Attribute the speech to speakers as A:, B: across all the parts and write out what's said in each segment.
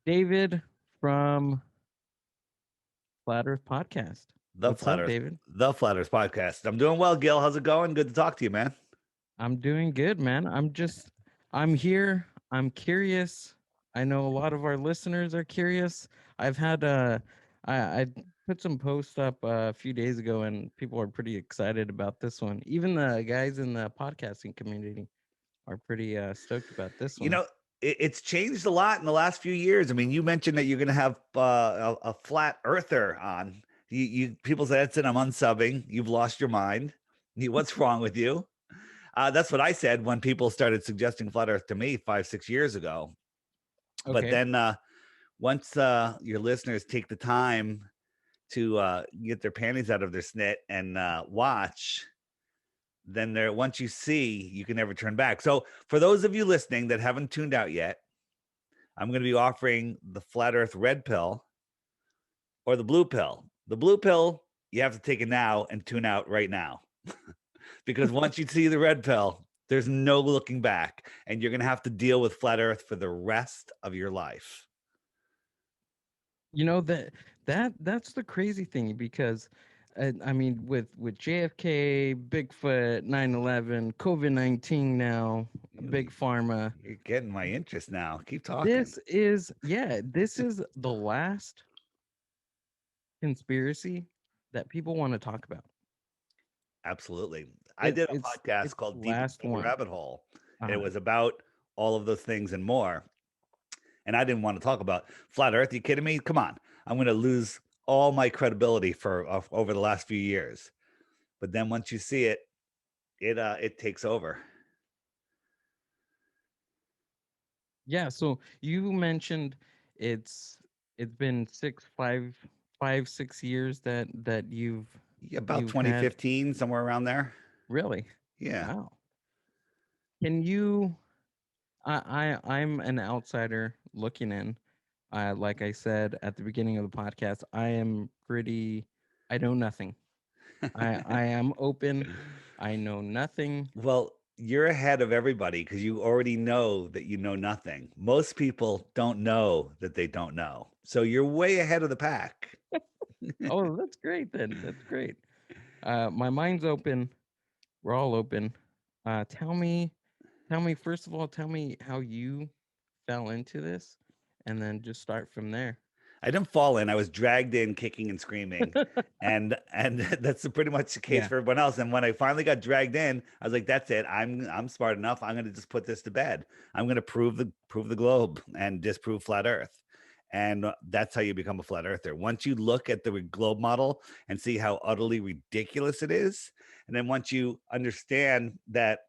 A: David from Flat Earth Podcast.
B: The
A: What's up,
B: Flatters,
A: David?
B: the Flatters podcast. I'm doing well, Gil. How's it going? Good to talk to you, man.
A: I'm doing good, man. I'm here. I'm curious. I know a lot of our listeners are curious. I've had I put some posts up a few days ago, and people are pretty excited about this one. Even the guys in the podcasting community are pretty stoked about this
B: You
A: one.
B: know, it's changed a lot in the last few years. I mean, you mentioned that you're going to have a flat earther on. People say that's it. I'm unsubbing. You've lost your mind. What's wrong with you? That's what I said when people started suggesting flat Earth to me 5, 6 years ago. But
A: Okay.
B: then once your listeners take the time to get their panties out of their snit and watch, then there once you see, you can never turn back. So for those of you listening that haven't tuned out yet, I'm going to be offering the flat earth red pill or the blue pill. The blue pill, you have to take it now and tune out right now. Because once you see the red pill, there's no looking back, and you're going to have to deal with flat earth for the rest of your life.
A: You know that's the crazy thing because I mean with JFK, Bigfoot, 9/11, COVID-19 now, big pharma.
B: You're getting my interest now. Keep talking.
A: This is the last conspiracy that people want to talk about.
B: Absolutely. I
A: It,
B: did a
A: it's
B: podcast
A: it's the
B: called Deep
A: last
B: Inside the
A: one.
B: Rabbit Hole, and it
A: Uh-huh.
B: was about all of those things and more. And I didn't want to talk about flat Earth. You kidding me? Come on, I'm going to lose all my credibility for over the last few years. But then once you see it, it takes over.
A: Yeah, so you mentioned it's it's been 6 that
B: About
A: you've had.
B: 2015, somewhere around there.
A: Really?
B: Yeah.
A: Wow. Can you I'm an outsider looking in. Like I said at the beginning of the podcast, I know nothing. I am open. I know nothing.
B: Well, you're ahead of everybody because you already know that you know nothing. Most people don't know that they don't know. So you're way ahead of the pack.
A: Oh, that's great then. That's great. My mind's open. We're all open. Tell me, first of all, tell me how you fell into this, and then just start from there.
B: I didn't fall in. I was dragged in kicking and screaming. And that's pretty much the case
A: Yeah.
B: for everyone else. And when I finally got dragged in, I was like, that's it. I'm smart enough. I'm gonna just put this to bed. I'm gonna prove the globe and disprove flat earth. And that's how you become a flat earther. Once you look at the globe model and see how utterly ridiculous it is, and then once you understand that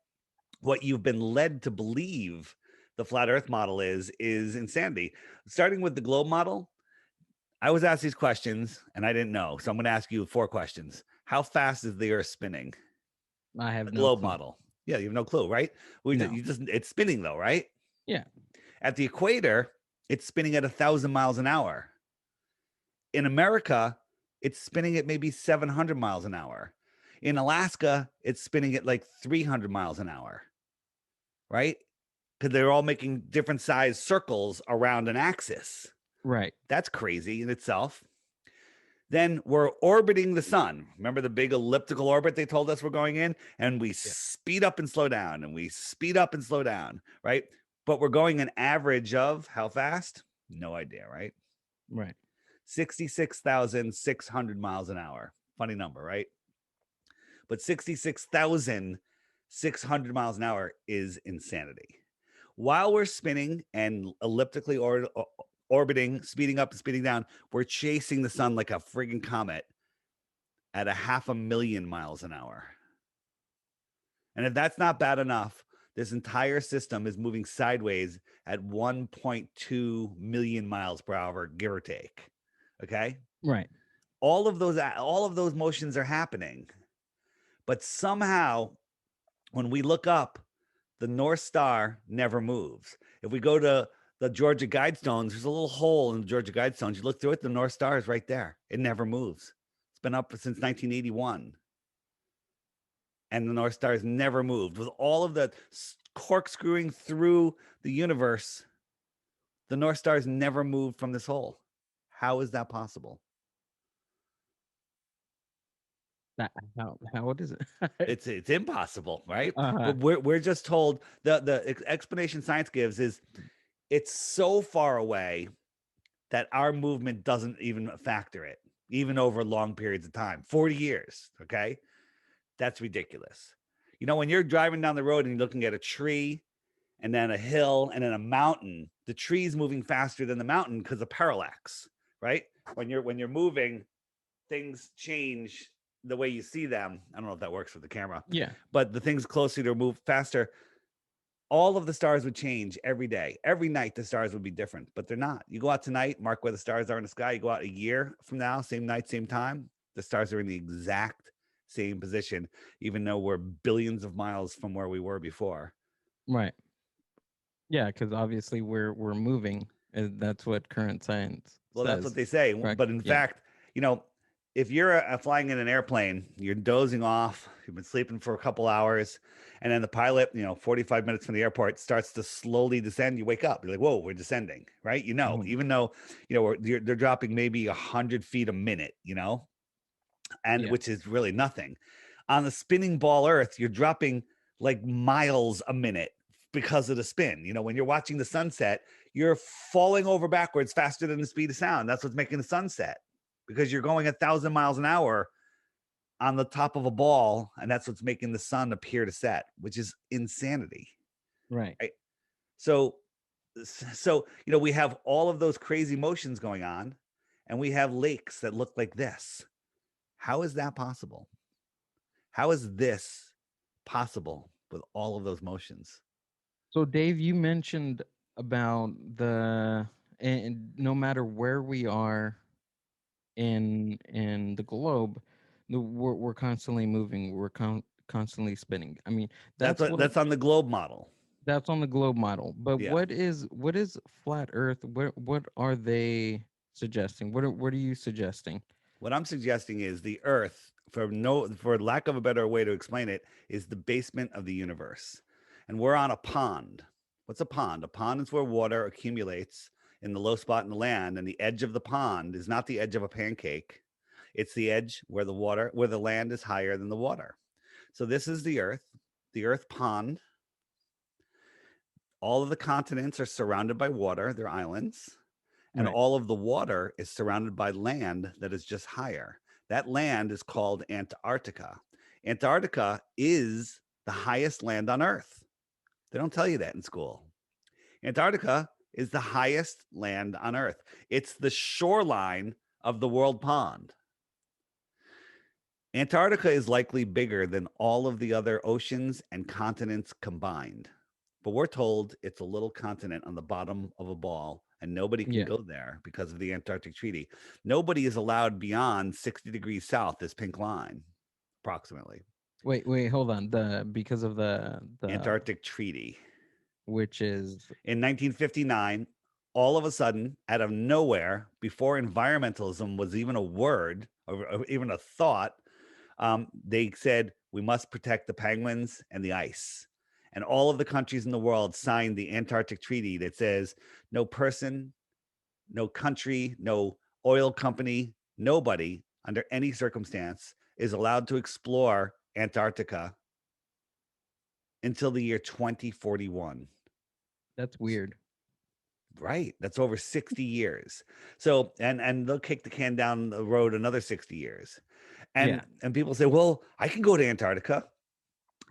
B: what you've been led to believe the flat earth model is insanity. Starting with the globe model, I was asked these questions and I didn't know. So I'm going to ask you 4 questions. How fast is the earth spinning?
A: I
B: The
A: have no
B: globe
A: clue.
B: model. Yeah, you have no clue, right?
A: No.
B: It's spinning though, right?
A: Yeah.
B: At the equator, it's spinning at 1,000 miles an hour. In America, it's spinning at maybe 700 miles an hour. In Alaska, it's spinning at like 300 miles an hour, right? Because they're all making different size circles around an axis.
A: Right.
B: That's crazy in itself. Then we're orbiting the sun. Remember the big elliptical orbit they told us we're going in? And we
A: Yeah.
B: speed up and slow down, and we speed up and slow down, right? But we're going an average of how fast? No idea, right?
A: Right.
B: 66,600 miles an hour. Funny number, right? But 66,600 miles an hour is insanity. While we're spinning and elliptically orbiting, speeding up and speeding down, we're chasing the sun like a friggin' comet at a 500,000 miles an hour. And if that's not bad enough, this entire system is moving sideways at 1.2 million miles per hour, give or take. Okay?
A: Right.
B: All of those motions are happening. But somehow when we look up, the North Star never moves. If we go to the Georgia Guidestones, there's a little hole in the Georgia Guidestones. You look through it, the North Star is right there. It never moves. It's been up since 1981. And the North Star has never moved. With all of the corkscrewing through the universe, The North Star's never moved from this hole. How is that possible?
A: That, how what is it?
B: It's impossible, right?
A: Uh-huh.
B: But we're just told the explanation science gives is it's so far away that our movement doesn't even factor it, even over long periods of time, 40 years. Okay. That's ridiculous. You know, when you're driving down the road and you're looking at a tree and then a hill and then a mountain, the tree's moving faster than the mountain because of parallax, right? When you're moving, things change the way you see them. I don't know if that works with the camera,
A: Yeah.
B: but the things closer to move faster, all of the stars would change every day. Every night, the stars would be different, but they're not. You go out tonight, mark where the stars are in the sky. You go out a year from now, same night, same time, the stars are in the exact same position, even though we're billions of miles from where we were before.
A: Right. Yeah, because obviously we're moving. That's what current science
B: Well, that's what
A: says.
B: they say.
A: Correct.
B: But in
A: Yeah.
B: fact, you know, if you're flying in an airplane, you're dozing off, you've been sleeping for a couple hours, and then the pilot, 45 minutes from the airport starts to slowly descend, you wake up. You're like, whoa, we're descending, right?
A: Mhm.
B: Even though, they're dropping maybe 100 feet a minute, and
A: Yeah.
B: which is really nothing. On the spinning ball Earth, you're dropping like miles a minute because of the spin. When you're watching the sunset, you're falling over backwards faster than the speed of sound. That's what's making the sunset because you're going 1,000 miles an hour on the top of a ball, and that's what's making the sun appear to set, which is insanity.
A: Right.
B: Right? So, so we have all of those crazy motions going on, and we have lakes that look like this. How is that possible? How is this possible with all of those motions?
A: So Dave, you mentioned about and no matter where we are in the globe, we're constantly moving. We're constantly spinning. I mean,
B: That's
A: that's
B: what
A: what
B: that's on the globe model.
A: that's on the globe model. But
B: Yeah.
A: what is flat Earth? What are they suggesting? What are you suggesting?
B: What I'm suggesting is the Earth, for lack of a better way to explain it, is the basement of the universe. And we're on a pond. What's a pond? A pond is where water accumulates in the low spot in the land, and the edge of the pond is not the edge of a pancake. It's the edge where the land is higher than the water. So this is the Earth pond. All of the continents are surrounded by water, they're islands, and
A: Right.
B: all of the water is surrounded by land that is just higher. That land is called Antarctica. Antarctica is the highest land on Earth. They don't tell you that in school. Antarctica is the highest land on Earth. It's the shoreline of the world pond. Antarctica is likely bigger than all of the other oceans and continents combined. But we're told it's a little continent on the bottom of a ball, and nobody can
A: Yeah.
B: go there because of the Antarctic Treaty. Nobody is allowed beyond 60 degrees south, this pink line, approximately.
A: Wait, hold on. The because of the
B: Antarctic Treaty.
A: which is
B: In 1959, all of a sudden, out of nowhere, before environmentalism was even a word or even a thought, they said we must protect the penguins and the ice. And all of the countries in the world signed the Antarctic Treaty that says no person, no country, no oil company, nobody under any circumstance is allowed to explore Antarctica until the year 2041.
A: that's weird.
B: Right. That's over 60 years. So and they'll kick the can down the road another 60 years.
A: Yeah.
B: And people say, "Well, I can go to Antarctica.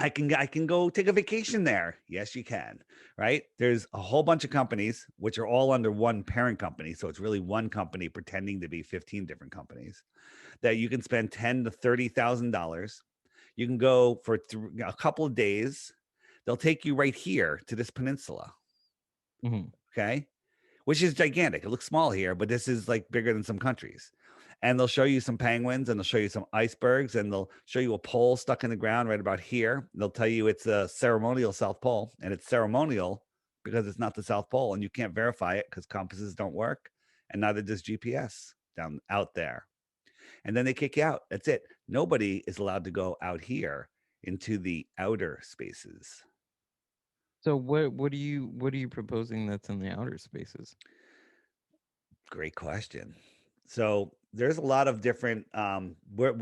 B: I can go take a vacation there." Yes, you can. Right? There's a whole bunch of companies which are all under one parent company, so it's really one company pretending to be 15 different companies that you can spend 10 to $30,000. You can go for a couple of days. They'll take you right here to this peninsula,
A: Hmm.
B: okay? Which is gigantic. It looks small here, but this is like bigger than some countries. And they'll show you some penguins and they'll show you some icebergs and they'll show you a pole stuck in the ground right about here. They'll tell you it's a ceremonial South Pole, and it's ceremonial because it's not the South Pole and you can't verify it because compasses don't work and neither does GPS down out there. And then they kick you out. That's it. Nobody is allowed to go out here into the outer spaces.
A: So what are you proposing that's in the outer spaces?
B: Great question. So there's a lot of different.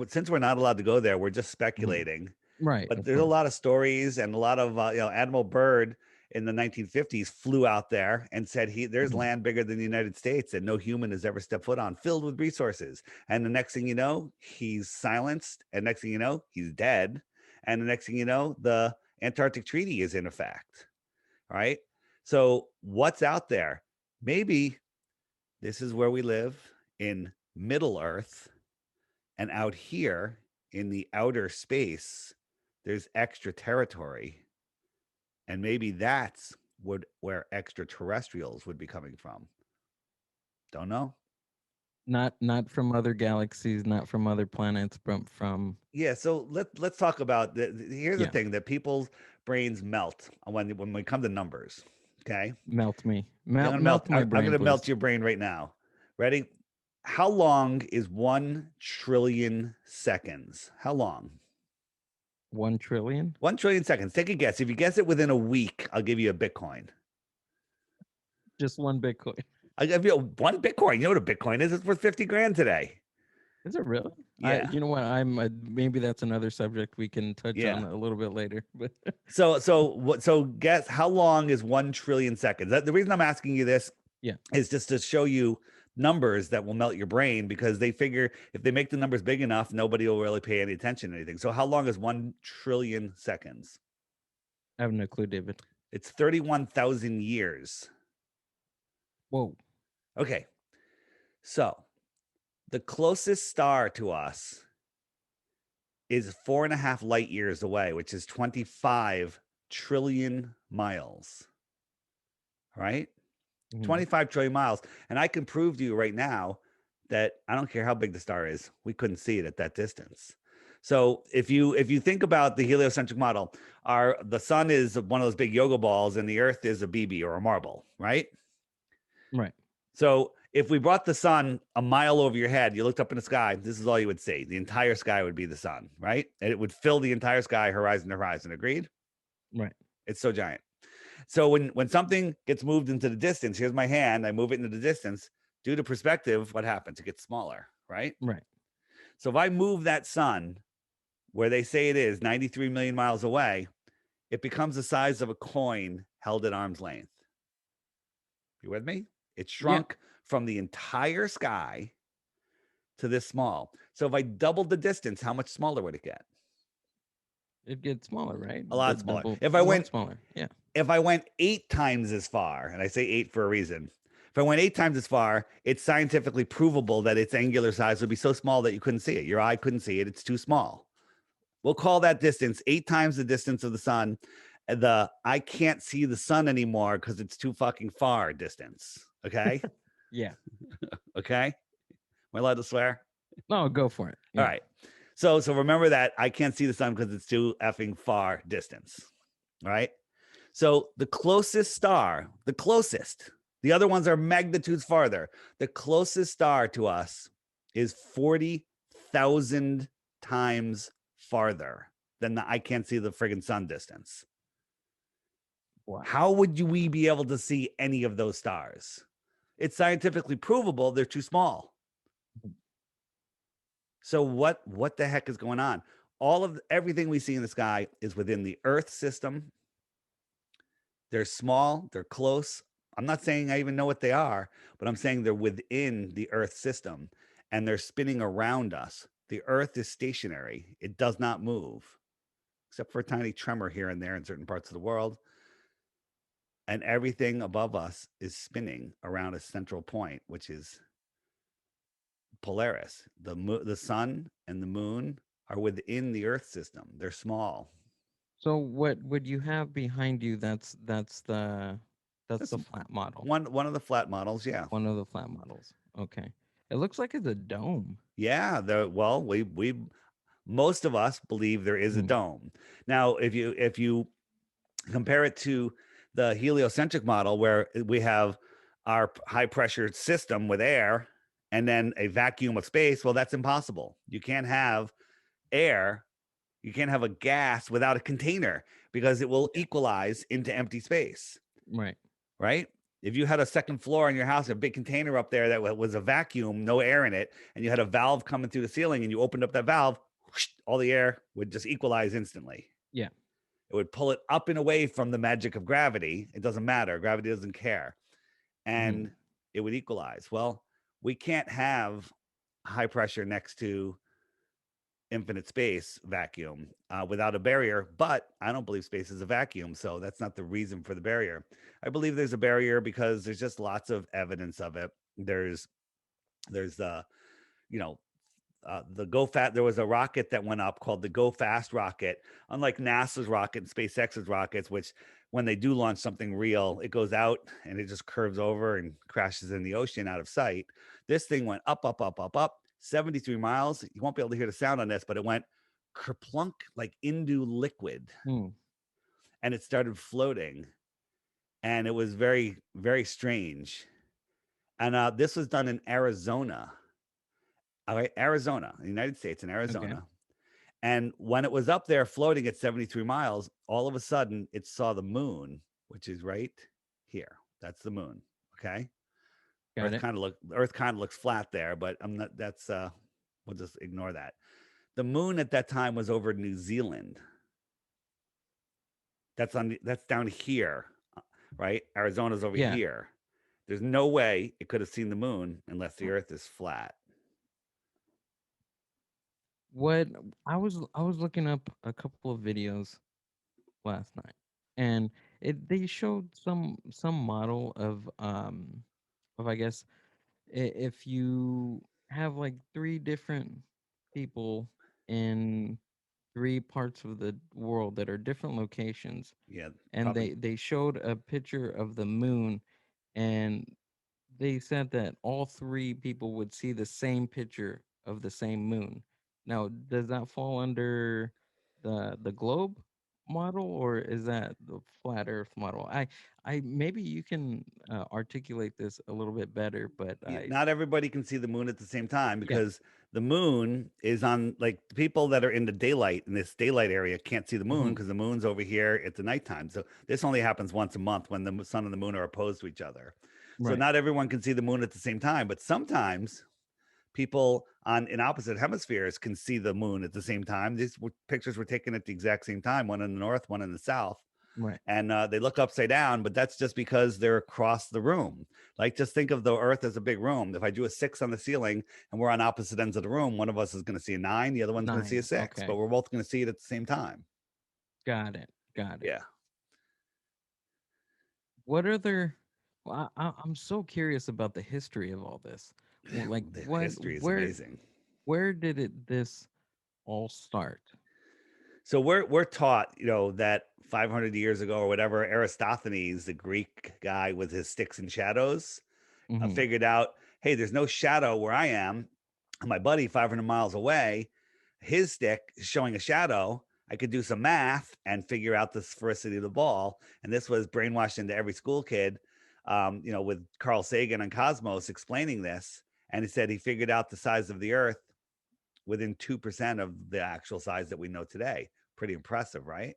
B: Since we're not allowed to go there, we're just
A: Mhm.
B: speculating.
A: Right,
B: But
A: of
B: there's a
A: course.
B: lot of stories and a lot of Admiral Byrd in the 1950s flew out there and said there's
A: Mhm.
B: land bigger than the United States that no human has ever stepped foot on, filled with resources. And the next thing you know, he's silenced, and next thing you know, he's dead. And the next thing you know, the Antarctic Treaty is in effect. Right. So what's out there? Maybe this is where we live in Middle Earth, and out here in the outer space, there's extra territory. And maybe that's where extraterrestrials would be coming from. Don't know.
A: Not from other galaxies, not from other planets, but from
B: Yeah, so let's talk about here's the
A: yeah,
B: thing that people's brains melt when we come to numbers. Okay,
A: melt me.
B: I'm
A: Melt
B: gonna melt.
A: melt my
B: I'm
A: brain,
B: gonna melt
A: please.
B: your brain right now. Ready? How long is 1 trillion seconds? How long?
A: 1 trillion?
B: 1 trillion seconds. Take a guess. If you guess it within a week, I'll give you a Bitcoin.
A: Just one Bitcoin.
B: I'll give you one Bitcoin. You know what a Bitcoin is? It's worth 50 grand today.
A: Is it really? I
B: Yeah.
A: you know what? Maybe that's another subject we can touch on
B: Yeah.
A: a little bit later, but
B: So guess how long is 1 trillion seconds? The reason I'm asking you this
A: yeah,
B: is just to show you numbers that will melt your brain because they figure if they make the numbers big enough, nobody will really pay any attention to anything. So how long is 1 trillion seconds?
A: I have no clue, David.
B: It's 31,000 years.
A: Whoa.
B: Okay. So the closest star to us is 4.5 light years away, which is 25 trillion miles. Right?
A: Mhm.
B: 25 trillion miles. And I can prove to you right now that I don't care how big the star is, we couldn't see it at that distance. So if you think about the heliocentric model, the sun is one of those big yoga balls and the earth is a BB or a marble, right?
A: Right.
B: So if we brought the sun a mile over your head, you looked up in the sky, this is all you would see. The entire sky would be the sun, right? And it would fill the entire sky, horizon to horizon. Agreed?
A: Right.
B: It's so giant. So when something gets moved into the distance, here's my hand, I move it into the distance. Due to perspective, what happens? It gets smaller, right?
A: Right.
B: So if I move that sun where they say it is 93 million miles away, it becomes the size of a coin held at arm's length. You with me? It
A: Yeah.
B: shrunk from the entire sky to this small. So if I doubled the distance, how much smaller would it get?
A: It gets smaller, right?
B: A
A: The
B: lot smaller.
A: double
B: If
A: a
B: I
A: lot
B: went
A: smaller. Yeah.
B: if I went 8 times as far, and I say 8 for a reason, if I went 8 times as far, it's scientifically provable that its angular size would be so small that you couldn't see it. Your eye couldn't see it. It's too small. We'll call that distance 8 times the distance of the sun. The I can't see the sun anymore because it's too fucking far distance. Okay.
A: Yeah.
B: Okay. Am I allowed to swear?
A: No, go for it.
B: All
A: Yeah.
B: right. So remember that I can't see the sun because it's too effing far distance. All right. So the closest star, the other ones are magnitudes farther. The closest star to us is 40,000 times farther than the I can't see the friggin' sun distance.
A: Wow.
B: How would we be able to see any of those stars? It's scientifically provable they're too small. So what the heck is going on? All of everything we see in the sky is within the Earth system. They're small, they're close. I'm not saying I even know what they are, but I'm saying they're within the Earth system and they're spinning around us. The Earth is stationary, it does not move, except for a tiny tremor here and there in certain parts of the world. And everything above us is spinning around a central point, which is Polaris. The sun and the moon are within the Earth system, they're small.
A: So what would you have behind you that's
B: That's
A: the flat model.
B: one of the flat models, yeah.
A: One of the flat models. Okay. It looks like it's a dome.
B: Yeah, well, we most of us believe there is a
A: Mhm.
B: dome. Now, if you compare it to the heliocentric model where we have our high pressure system with air and then a vacuum of space, well, that's impossible. You can't have air You can't have a gas without a container because it will
A: Yeah.
B: equalize into empty space,
A: Right.
B: right? If you had a second floor in your house, a big container up there that was a vacuum, no air in it, and you had a valve coming through the ceiling and you opened up that valve, whoosh, all the air would just equalize instantly.
A: Yeah.
B: It would pull it up and away from the magic of gravity. It doesn't matter. Gravity doesn't care.
A: Hmm.
B: And it would equalize. Well, we can't have high pressure next to infinite space vacuum without a barrier, but I don't believe space is a vacuum. So that's not the reason for the barrier. I believe there's a barrier because there's just lots of evidence of it. There's you know, the Go Fast. There was a rocket that went up called the Go Fast rocket. Unlike NASA's rocket and SpaceX's rockets, which when they do launch something real, it goes out and it just curves over and crashes in the ocean out of sight. This thing went up, up, up, up, up, 73 miles. You won't be able to hear the sound on this, but it went kerplunk like into liquid,
A: Mm.
B: and it started floating, and it was very, very strange. And this was done in Arizona. All right, Arizona, the United States, in
A: Okay.
B: Arizona. And when it was up there floating at 73 miles, all of a sudden it saw the moon, which is right here. That's the moon. Okay.
A: Got it.
B: Earth kind of looks flat there, but I'm not that's we'll just ignore that. The moon at that time was over New Zealand. That's down here, right? Arizona's over
A: Yeah.
B: here. There's no way it could have seen the moon unless the earth is flat.
A: What I was looking up a couple of videos last night, and they showed some model of, I guess, if you have like three different people in three parts of the world that are different locations,
B: Yeah,
A: and
B: probably.
A: they showed a picture of the moon, and they said that all three people would see the same picture of the same moon. Now, does that fall under the globe model, or is that the flat Earth model? I maybe you can articulate this a little bit better, but I
B: Not everybody can see the moon at the same time
A: yeah.
B: because the moon is on, like, the people that are in the daylight in this daylight area can't see the moon
A: Hmm.
B: because the moon's over here at the nighttime. So this only happens once a month when the sun and the moon are opposed to each other. So
A: Right.
B: not everyone can see the moon at the same time, but sometimes people on in opposite hemispheres can see the moon at the same time. Pictures were taken at the exact same time, one in the north, one in the south,
A: Right.
B: and they look upside down, but that's just because they're across the room. Like, just think of the earth as a big room. If I do a 6 on the ceiling and we're on opposite ends of the room, one of us is going to see a 9, the other one's going to see a
A: 9.
B: 6, but
A: Okay.
B: we're both going to see it at the same time.
A: Got it. Got it.
B: Yeah.
A: What are there? Well, I'm so curious about the history of all this. Well, like,
B: The history is
A: where,
B: amazing.
A: did this all start?
B: So we're taught, that 500 years ago or whatever, Aristophanes, the Greek guy with his sticks and shadows,
A: Mm-hmm.
B: figured out, hey, there's no shadow where I am. My buddy 500 miles away, his stick is showing a shadow. I could do some math and figure out the sphericity of the ball. And this was brainwashed into every school kid, with Carl Sagan and Cosmos explaining this. And he said he figured out the size of the Earth within 2% of the actual size that we know today. Pretty impressive, right?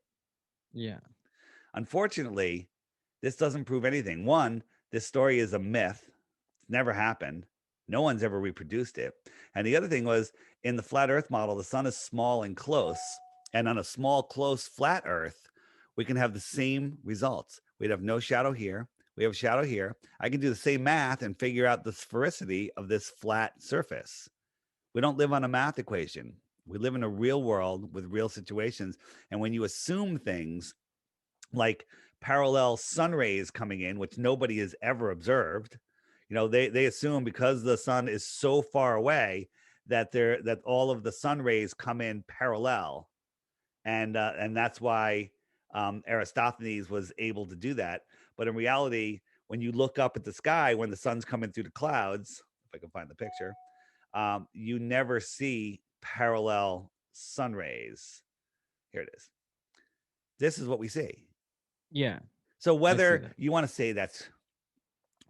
A: Yeah.
B: Unfortunately, this doesn't prove anything. One, this story is a myth. It's never happened. No one's ever reproduced it. And the other thing was, in the flat Earth model, the sun is small and close. And on a small, close, flat Earth, we can have the same results. We'd have no shadow here. We have a shadow here. I can do the same math and figure out the sphericity of this flat surface. We don't live on a math equation. We live in a real world with real situations. And when you assume things like parallel sun rays coming in, which nobody has ever observed. They assume because the sun is so far away that all of the sun rays come in parallel, and that's why Aristophanes was able to do that. But in reality, when you look up at the sky when the sun's coming through the clouds, if I can find the picture, you never see parallel sun rays. Here it is. This is what we see.
A: Yeah.
B: So
A: I see
B: whether
A: that.
B: you want to say that's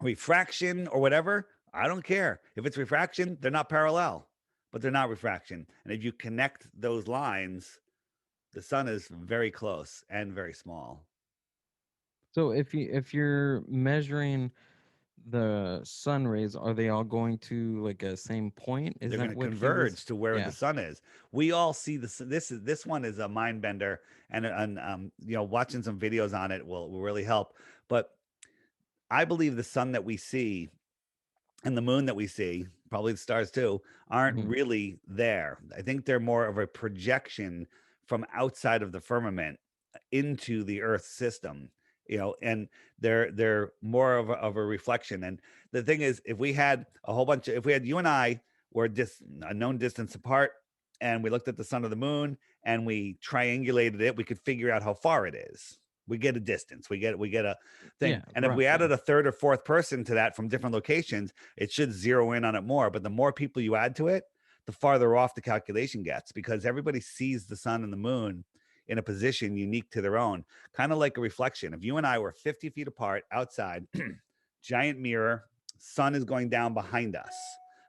B: refraction or whatever, I don't care. If it's refraction, they're not parallel, but they're not refraction. And if you connect those lines, The sun is very close and very small.
A: So if you're measuring the sun rays, are they all going to like a same point? Is
B: They're going
A: that
B: to
A: what he was?
B: converge to where the
A: Yeah.
B: sun is. We all see this one is a mind bender, and watching some videos on it will really help. But I believe the sun that we see and the moon that we see, probably the stars too, aren't
A: Mhm.
B: really there. I think they're more of a projection from outside of the firmament into the Earth system. And they're more of a reflection. And the thing is, if we had a whole bunch of, if we had you and I were just a known distance apart, and we looked at the sun or the moon and we triangulated it, we could figure out how far it is. We get a distance, we get a thing.
A: Yeah,
B: And if we
A: roughly.
B: added a third or fourth person to that from different locations, it should zero in on it more. But the more people you add to it, the farther off the calculation gets, because everybody sees the sun and the moon in a position unique to their own, kind of like a reflection. If you and I were 50 feet apart outside, giant mirror, sun is going down behind us,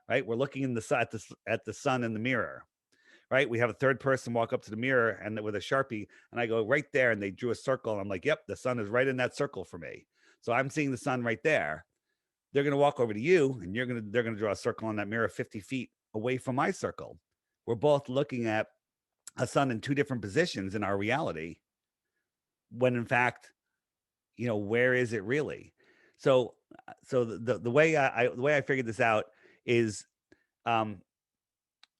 B: right? We're looking in the at the sun in the mirror, right? We have a third person walk up to the mirror and with a Sharpie, and I go right there, and they drew a circle. And I'm like, yep, the sun is right in that circle for me. So I'm seeing the sun right there. They're going to walk over to you, and they're going to draw a circle on that mirror 50 feet away from my circle. We're both looking at a sun in two different positions in our reality, when in fact, where is it really? So the way the way I figured this out is, um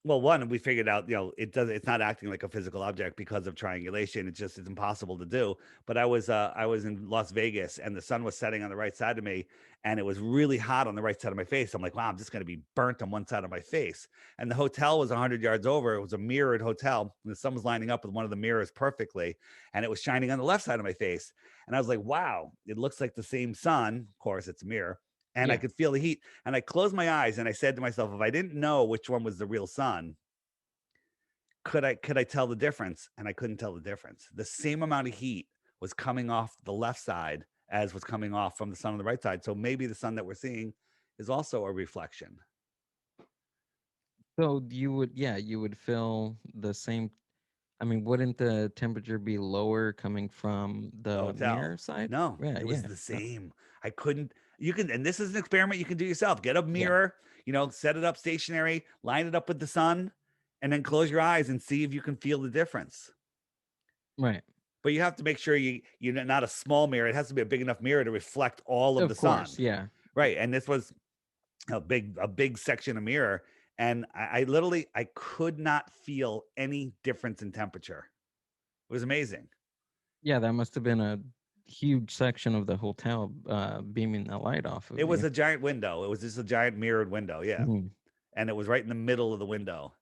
B: well, one, we figured out, it's not acting like a physical object because of triangulation. It's impossible to do. But I was in Las Vegas, and the sun was setting on the right side of me, and it was really hot on the right side of my face. I'm like, wow, I'm just going to be burnt on one side of my face. And the hotel was 100 yards over. It was a mirrored hotel, and the sun was lining up with one of the mirrors perfectly, and it was shining on the left side of my face. And I was like, wow, it looks like the same sun. Of course, it's a mirror, and I
A: Yeah.
B: could feel the heat. And I closed my eyes and I said to myself, if I didn't know which one was the real sun, could I tell the difference? And I couldn't tell the difference. The same amount of heat was coming off the left side as was coming off from the sun on the right side. So maybe the sun that we're seeing is also a reflection.
A: So you would, yeah, you would feel the same. I mean, wouldn't the temperature be lower coming from
B: The
A: the
B: hotel.
A: mirror side?
B: No,
A: Yeah,
B: it was
A: yeah.
B: the same. I couldn't. You can, and this is an experiment you can do yourself. Get a
A: Yeah.
B: mirror, set it up stationary, line it up with the sun, and then close your eyes and see if you can feel the difference.
A: Right.
B: But you have to make sure you're not a small mirror. It has to be a big enough mirror to reflect all of the
A: Of course.
B: sun,
A: Yeah.
B: right? And this was a big section of mirror, and I literally I could not feel any difference in temperature. It was amazing.
A: Yeah, that must have been a huge section of the hotel beaming the light off
B: It
A: of
B: was
A: you.
B: a giant window. It was just a giant mirrored window, yeah,
A: Mhm.
B: and it was right in the middle of the window.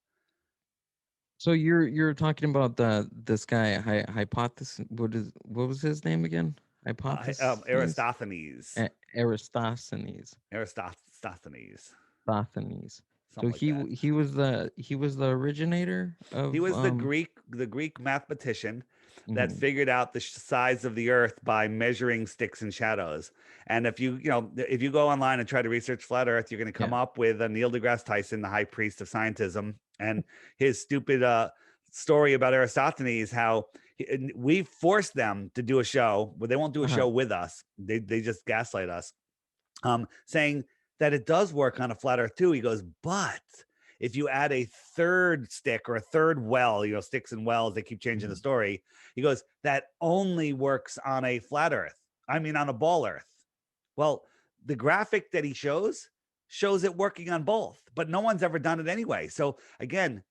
A: So you're talking about the this guy hypothesis. What was his name again? Hypothesis.
B: Aristophanes,
A: Aristosthenes.
B: Aristophanes,
A: Sosthenes. So
B: something like that.
A: he was the originator
B: He
A: of
B: was the Greek mathematician that
A: mhm.
B: figured out the size of the Earth by measuring sticks and shadows. And if you go online and try to research flat Earth, you're going to come
A: Yeah.
B: up with Neil deGrasse Tyson, the high priest of scientism, and his stupid story about Aristophanes. How we forced them to do a show, but they won't do a
A: Uh-huh.
B: show with us. They just gaslight us, saying that it does work on a flat Earth too. He goes, but if you add a third stick or a third well, sticks and wells, they keep changing the
A: Mhm.
B: story. He goes, that only works on a flat Earth. I mean, on a ball Earth. Well, the graphic that he shows it working on both, but no one's ever done it anyway. So again,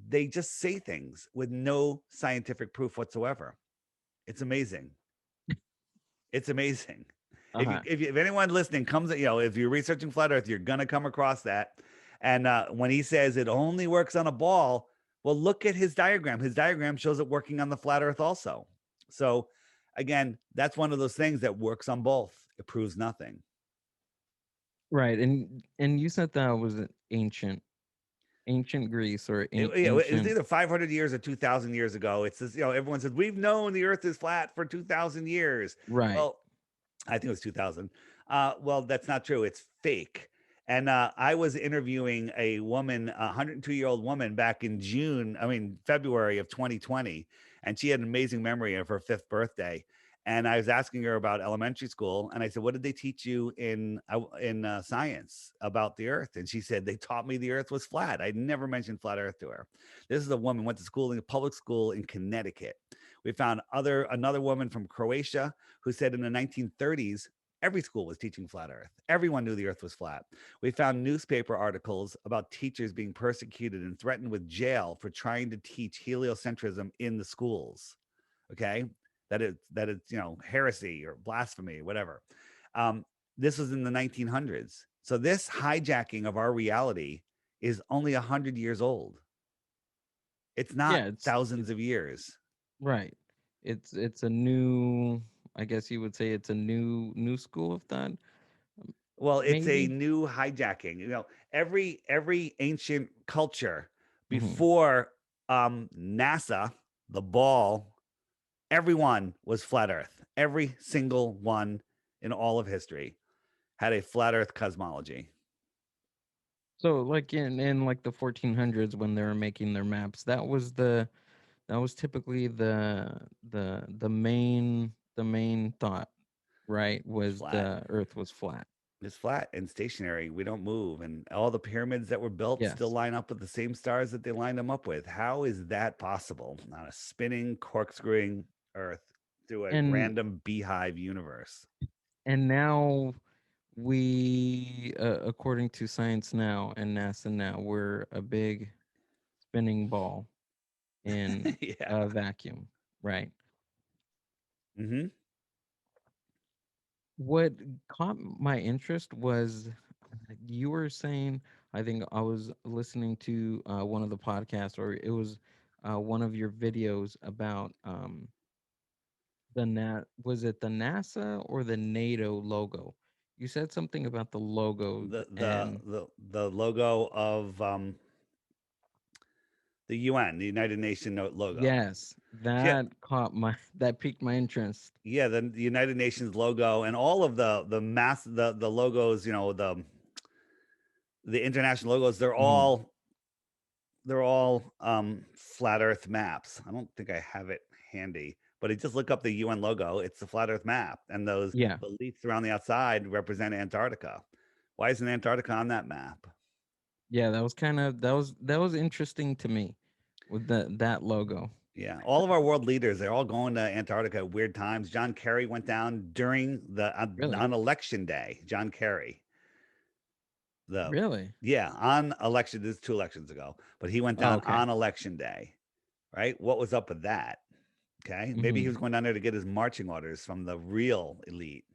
B: they just say things with no scientific proof whatsoever. It's amazing. It's amazing. If you
A: Uh-huh.
B: if anyone listening comes, if you're researching flat Earth, you're gonna come across that. And when he says it only works on a ball, well, look at his diagram. His diagram shows it working on the flat Earth also. So again, that's one of those things that works on both. It proves nothing.
A: Right. And you said that was an ancient Greece or
B: It was
A: ancient.
B: either 500 years or 2,000 years ago. It's this, everyone says we've known the Earth is flat for 2,000 years.
A: Right.
B: Well, I think it was 2000. Well, that's not true. It's fake. And I was interviewing a woman, a 102-year-old woman, back in February of 2020, and she had an amazing memory of her fifth birthday. And I was asking her about elementary school, and I said, "What did they teach you in science about the Earth?" And she said, "They taught me the Earth was flat." I never mentioned flat Earth to her. This is a woman went to school in a public school in Connecticut. We found another woman from Croatia who said in the 1930s every school was teaching flat Earth. Everyone knew the Earth was flat. We found newspaper articles about teachers being persecuted and threatened with jail for trying to teach heliocentrism in the schools. Okay, that it's heresy or blasphemy, whatever. Um, this was in the 1900s. So this hijacking of our reality is only 100 years old. It's not
A: Yeah,
B: thousands
A: it's
B: of years.
A: right. It's a new, I guess you would say it's a new school of thought,
B: Well, it's a
A: maybe.
B: new hijacking. Every ancient culture
A: Hmm.
B: before NASA, the ball, everyone was flat Earth. Every single one in all of history had a flat Earth cosmology.
A: So like in like the 1400s when they were making their maps, that was typically the main thought, right?
B: It's
A: Was
B: flat.
A: the Earth was flat.
B: It's flat and stationary. We don't move. And all the pyramids that were built still
A: Yes.
B: line up with the same stars that they lined them up with. How is that possible on a spinning, corkscrewing Earth through a
A: And
B: random beehive universe?
A: now we according to science now and NASA now, we're a big spinning ball in
B: Yeah.
A: a vacuum, right?
B: Hmm.
A: What caught my interest was you were saying, I think I was listening to one of the podcasts, or it was one of your videos about was it the NASA or the NATO logo? You said something about the logo, and
B: The logo of the UN, the United Nations logo.
A: yes,
B: Yeah,
A: that piqued my interest.
B: yeah, the United Nations logo and all of the logos, the international logos,
A: Hmm.
B: they're all flat Earth maps. I don't think I have it handy, but I just look up the UN logo. It's the flat Earth map, and those
A: Yeah,
B: the leaves around the outside represent Antarctica. Why isn't Antarctica on that map?
A: yeah, that was kind of that was interesting to me with that logo.
B: Yeah, all of our world leaders, they're all going to Antarctica at weird times. John Kerry went down during the
A: Really,
B: on election day. John Kerry, the
A: really.
B: yeah, on election. This is 2 elections ago, but he went
A: Oh,
B: down
A: okay.
B: on election day. Right? What was up with that? Okay, maybe he
A: Hmm.
B: was going down there to get his marching orders from the real elite.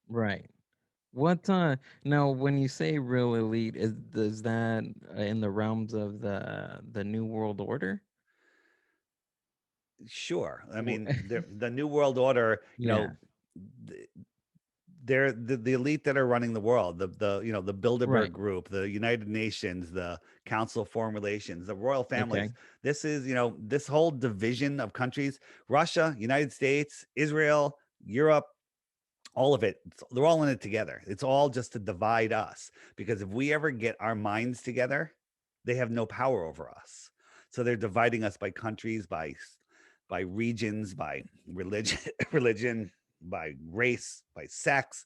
A: Right. What now when you say real elite, is that in the realms of the new world order?
B: Sure, I
A: Wh-
B: mean the New World Order.
A: Yeah.
B: Th- they're the elite that are running the world, the Bilderberg
A: Right.
B: group, the United Nations, the Council of Foreign Relations, the royal families.
A: Okay.
B: This is, this whole division of countries: Russia, United States, Israel, Europe, all of it. They're all in it together. It's all just to divide us, because if we ever get our minds together, they have no power over us. So they're dividing us by countries, by regions, by religion, religion, by race, by sex.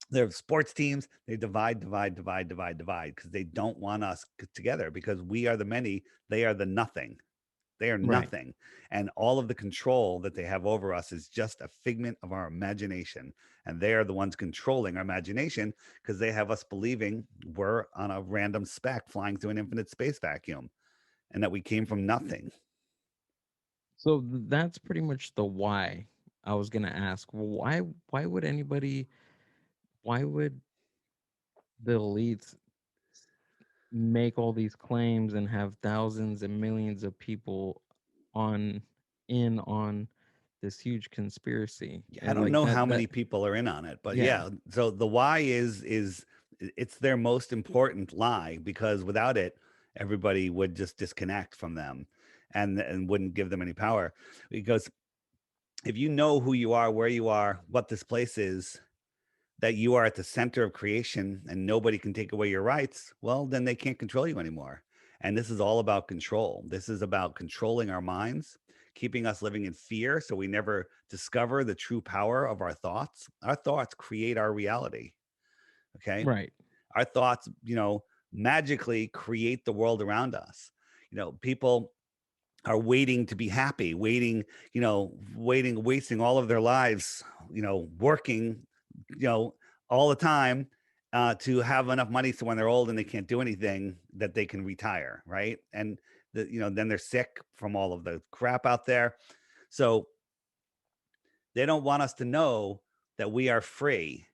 B: Their sports teams, they divide, divide, divide, divide, divide, because they don't want us together, because we are the many, they are the nothing. They are
A: Right.
B: nothing. And all of the control that they have over us is just a figment of our imagination. And they are the ones controlling our imagination, because they have us believing we're on a random speck flying through an infinite space vacuum, and that we came from nothing.
A: So that's pretty much the why. I was gonna ask, why would anybody, why would the elites make all these claims and have thousands and millions of people on on this huge conspiracy
B: Yeah, I
A: and
B: don't
A: like
B: know how
A: that
B: many people are in on it, but
A: yeah.
B: yeah. So the why is it's their most important lie, because without it, everybody would just disconnect from them, and wouldn't give them any power. Because if you know who you are, where you are, what this place is, that you are at the center of creation and nobody can take away your rights, well, then they can't control you anymore. And this is all about control. This is about controlling our minds, keeping us living in fear so we never discover the true power of our thoughts. Our thoughts create our reality. Okay.
A: Right.
B: Our thoughts, magically create the world around us. People are waiting to be happy, waiting, wasting all of their lives, working, you know, all the time to have enough money so when they're old and they can't do anything that they can retire, right? And then they're sick from all of the crap out there. So they don't want us to know that we are free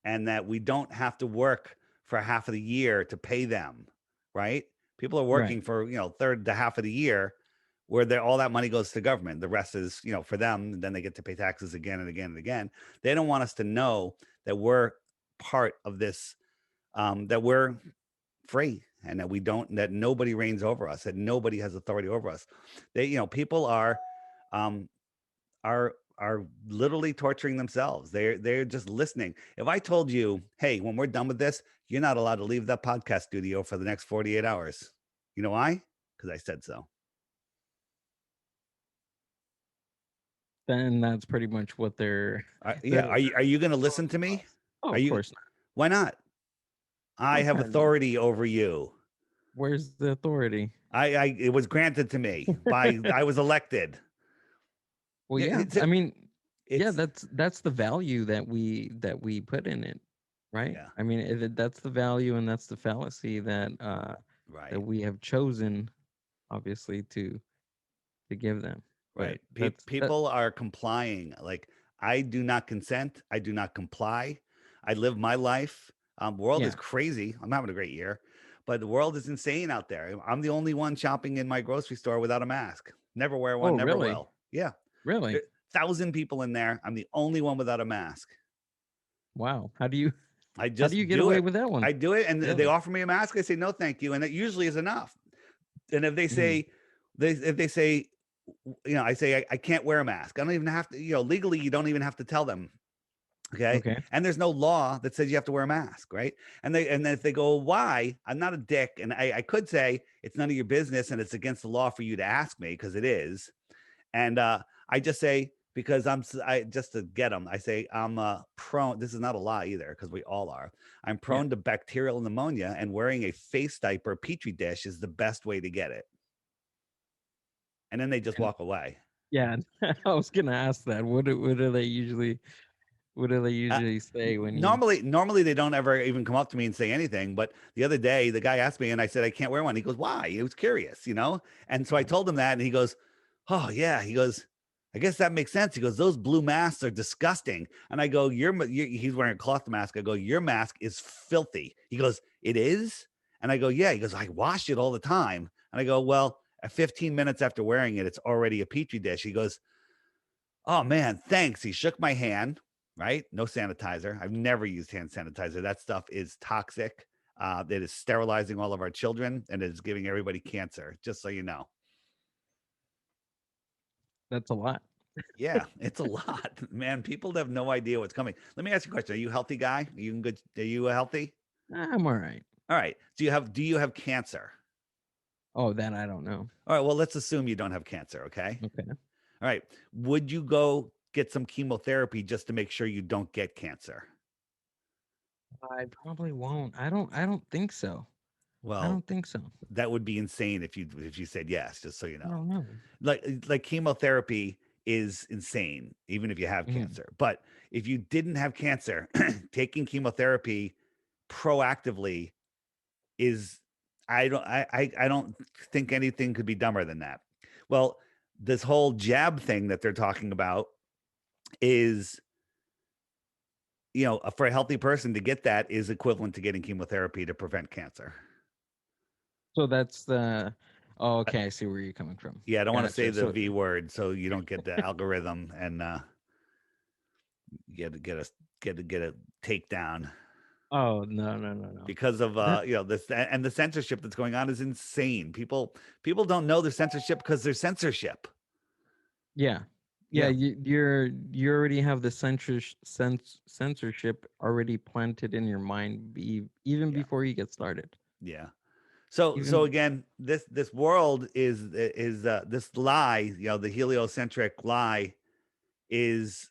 B: and that we don't have to work for half of the year to pay them, right? People are
A: Right.
B: working for, third to half of the year where all that money goes to government. The rest is, for them, and then they get to pay taxes again and again and again. They don't want us to know that we're part of this, that we're free and that we don't, that nobody reigns over us, that nobody has authority over us. People um, are literally torturing themselves. They're just listening. If I told you, hey, when we're done with this, you're not allowed to leave that podcast studio for the next 48 hours. You know why? Because I said so.
A: Then that's pretty much what they're
B: Yeah.
A: they're
B: Are you going to listen
A: controlling
B: to me?
A: us. Oh,
B: Are
A: of
B: you?
A: course not.
B: Why not? I
A: What
B: have
A: kind of
B: authority over you.
A: where's the authority?
B: It was granted to me by I was elected.
A: Well, yeah.
B: It's
A: I mean, yeah,
B: it's
A: that's the value that we put in it, right?
B: yeah,
A: I mean, that's the value and that's the fallacy that
B: right.
A: we have chosen, obviously, to give them. But
B: Right.
A: that's that.
B: People are complying. Like, I do not consent. I do not comply. I live my life. World is
A: Yeah.
B: crazy. I'm having a great year, but the world is insane out there. I'm the only one shopping in my grocery store without a mask. Never wear
A: Oh,
B: one. Never
A: really?
B: will. Yeah.
A: Really?
B: 1,000 people in there. I'm the only one without a mask.
A: Wow. How do you
B: I
A: how do
B: just
A: you get
B: do
A: away
B: it.
A: with that one?
B: I do it, and they
A: Really?
B: offer me a mask. I say no, thank you, and it usually is enough. And if they
A: Mm,
B: say, if they say, I say I can't wear a mask. I don't even have to. Legally, you don't even have to tell them. Okay,
A: okay.
B: and there's no law that says you have to wear a mask, right? And then if they go, why? I'm not a dick, and I could say it's none of your business, and it's against the law for you to ask me because it is. And I just say because I just to get them, I say I'm prone. This is not a lie either because we all are. I'm
A: Yeah.
B: prone to bacterial pneumonia, and wearing a face diaper petri dish is the best way to get it. And then they just
A: And
B: walk away.
A: yeah, I was gonna ask that. What do they
B: Uh,
A: usually say when you
B: normally they don't ever even come up to me and say anything. But the other day, the guy asked me, and I said I can't wear one. He goes, "Why?" He was curious. And so I
A: uh,
B: told him that, and he goes, "Oh yeah." He goes, "I guess that makes sense." He goes, "Those blue masks are disgusting." And I go, He's wearing a cloth mask. I go, "Your mask is filthy." He goes, "It is?" And I go, "Yeah." He goes, "I wash it all the time." And I go, "Well, at 15 minutes after wearing it, it's already a petri dish." He goes, "Oh man, thanks." He shook my hand, right? No sanitizer. I've never used hand sanitizer. That stuff is toxic. It is sterilizing all of our children and it is giving everybody cancer, just so you know.
A: that's a lot.
B: Yeah, it's a lot, man. People have no idea what's coming. Let me ask you a question. Are you a healthy guy? Are you in good? Are you healthy?
A: I'm all right.
B: All right. Do you have cancer?
A: Oh, that I don't know.
B: All right. Well, let's assume you don't have cancer. Okay.
A: Okay.
B: All right. Would you go get some chemotherapy just to make sure you don't get cancer?
A: I probably won't. I don't think so. I
B: Well,
A: don't think so.
B: that would be insane if you said yes, just so you
A: I
B: know.
A: don't know.
B: Like chemotherapy is insane, even if you have
A: Mhm.
B: cancer. But if you didn't have cancer, taking chemotherapy proactively is I don't think anything could be dumber than that. Well, this whole jab thing that they're talking about is for a healthy person to get that is equivalent to getting chemotherapy to prevent cancer.
A: So that's the oh, okay, I see where you're coming from.
B: Yeah, I don't want to say
A: Gotcha.
B: the
A: So
B: V word so you don't get the algorithm and get a takedown
A: oh, no, no, no, no.
B: because of
A: That
B: this and the censorship that's going on is insane. People don't know there's censorship because there's censorship.
A: yeah. Yeah,
B: Yeah,
A: you already have the censorship already planted in your mind, even
B: yeah,
A: before you get started.
B: yeah. So
A: Even
B: again, this world is this lie, the heliocentric lie is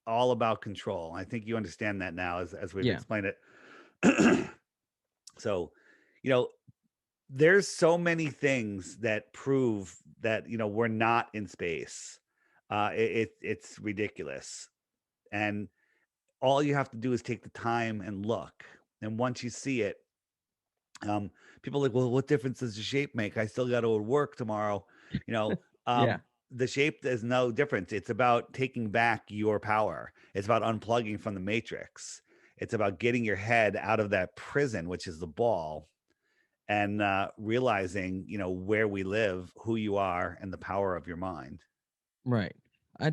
B: all about control. I think you understand that now as we've
A: yeah,
B: explained it. So, you know, there's so many things that prove that we're not in space. It's ridiculous, and all you have to do is take the time and look. And once you see it, people are like, well, what difference does the shape make? I still got to work tomorrow. You know,
A: yeah,
B: the shape is no difference. It's about taking back your power. It's about unplugging from the matrix. It's about getting your head out of that prison, which is the ball, and realizing, where we live, who you are, and the power of your mind.
A: right. I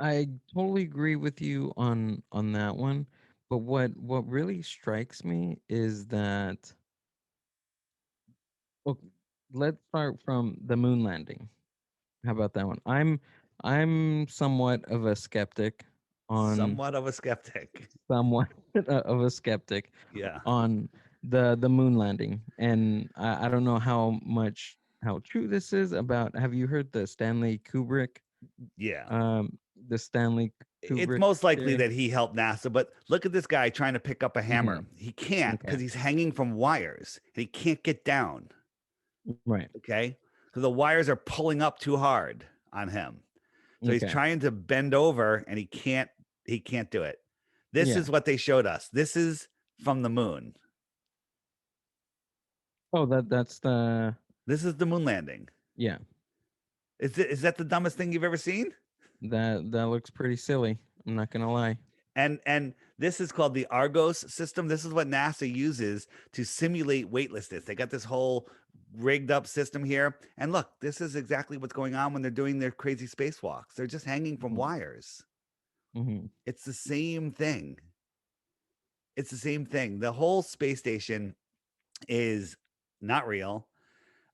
A: I totally agree with you on that one. But what really strikes me is that, okay, let's start from the moon landing. How about that one? I'm somewhat of a skeptic on
B: Somewhat of a skeptic.
A: somewhat of a skeptic
B: Yeah.
A: on the moon landing, and I don't know how true this is. About, have you heard
B: Yeah.
A: um the Stanley
B: It's
A: Kubrick
B: most likely
A: theory?
B: that he helped NASA, but look at this guy trying to pick up a
A: Mm-hmm.
B: hammer. He can't
A: Okay.
B: because he's hanging from wires and he can't get down.
A: Right.
B: Okay. So the wires are pulling up too hard on him. So he's
A: Okay.
B: trying to bend over and he can't do it. This
A: Yeah.
B: is what they showed us. This is from the moon.
A: Oh, that's the
B: This is the moon landing.
A: yeah.
B: Is that the dumbest thing you've ever seen?
A: That looks pretty silly. I'm not gonna lie.
B: And this is called the Argos system. This is what NASA uses to simulate weightlessness. They got this whole rigged up system here. And look, this is exactly what's going on when they're doing their crazy spacewalks. They're just hanging from
A: Mm-hmm.
B: wires.
A: Mm-hmm.
B: It's the same thing. It's the same thing. The whole space station is not real.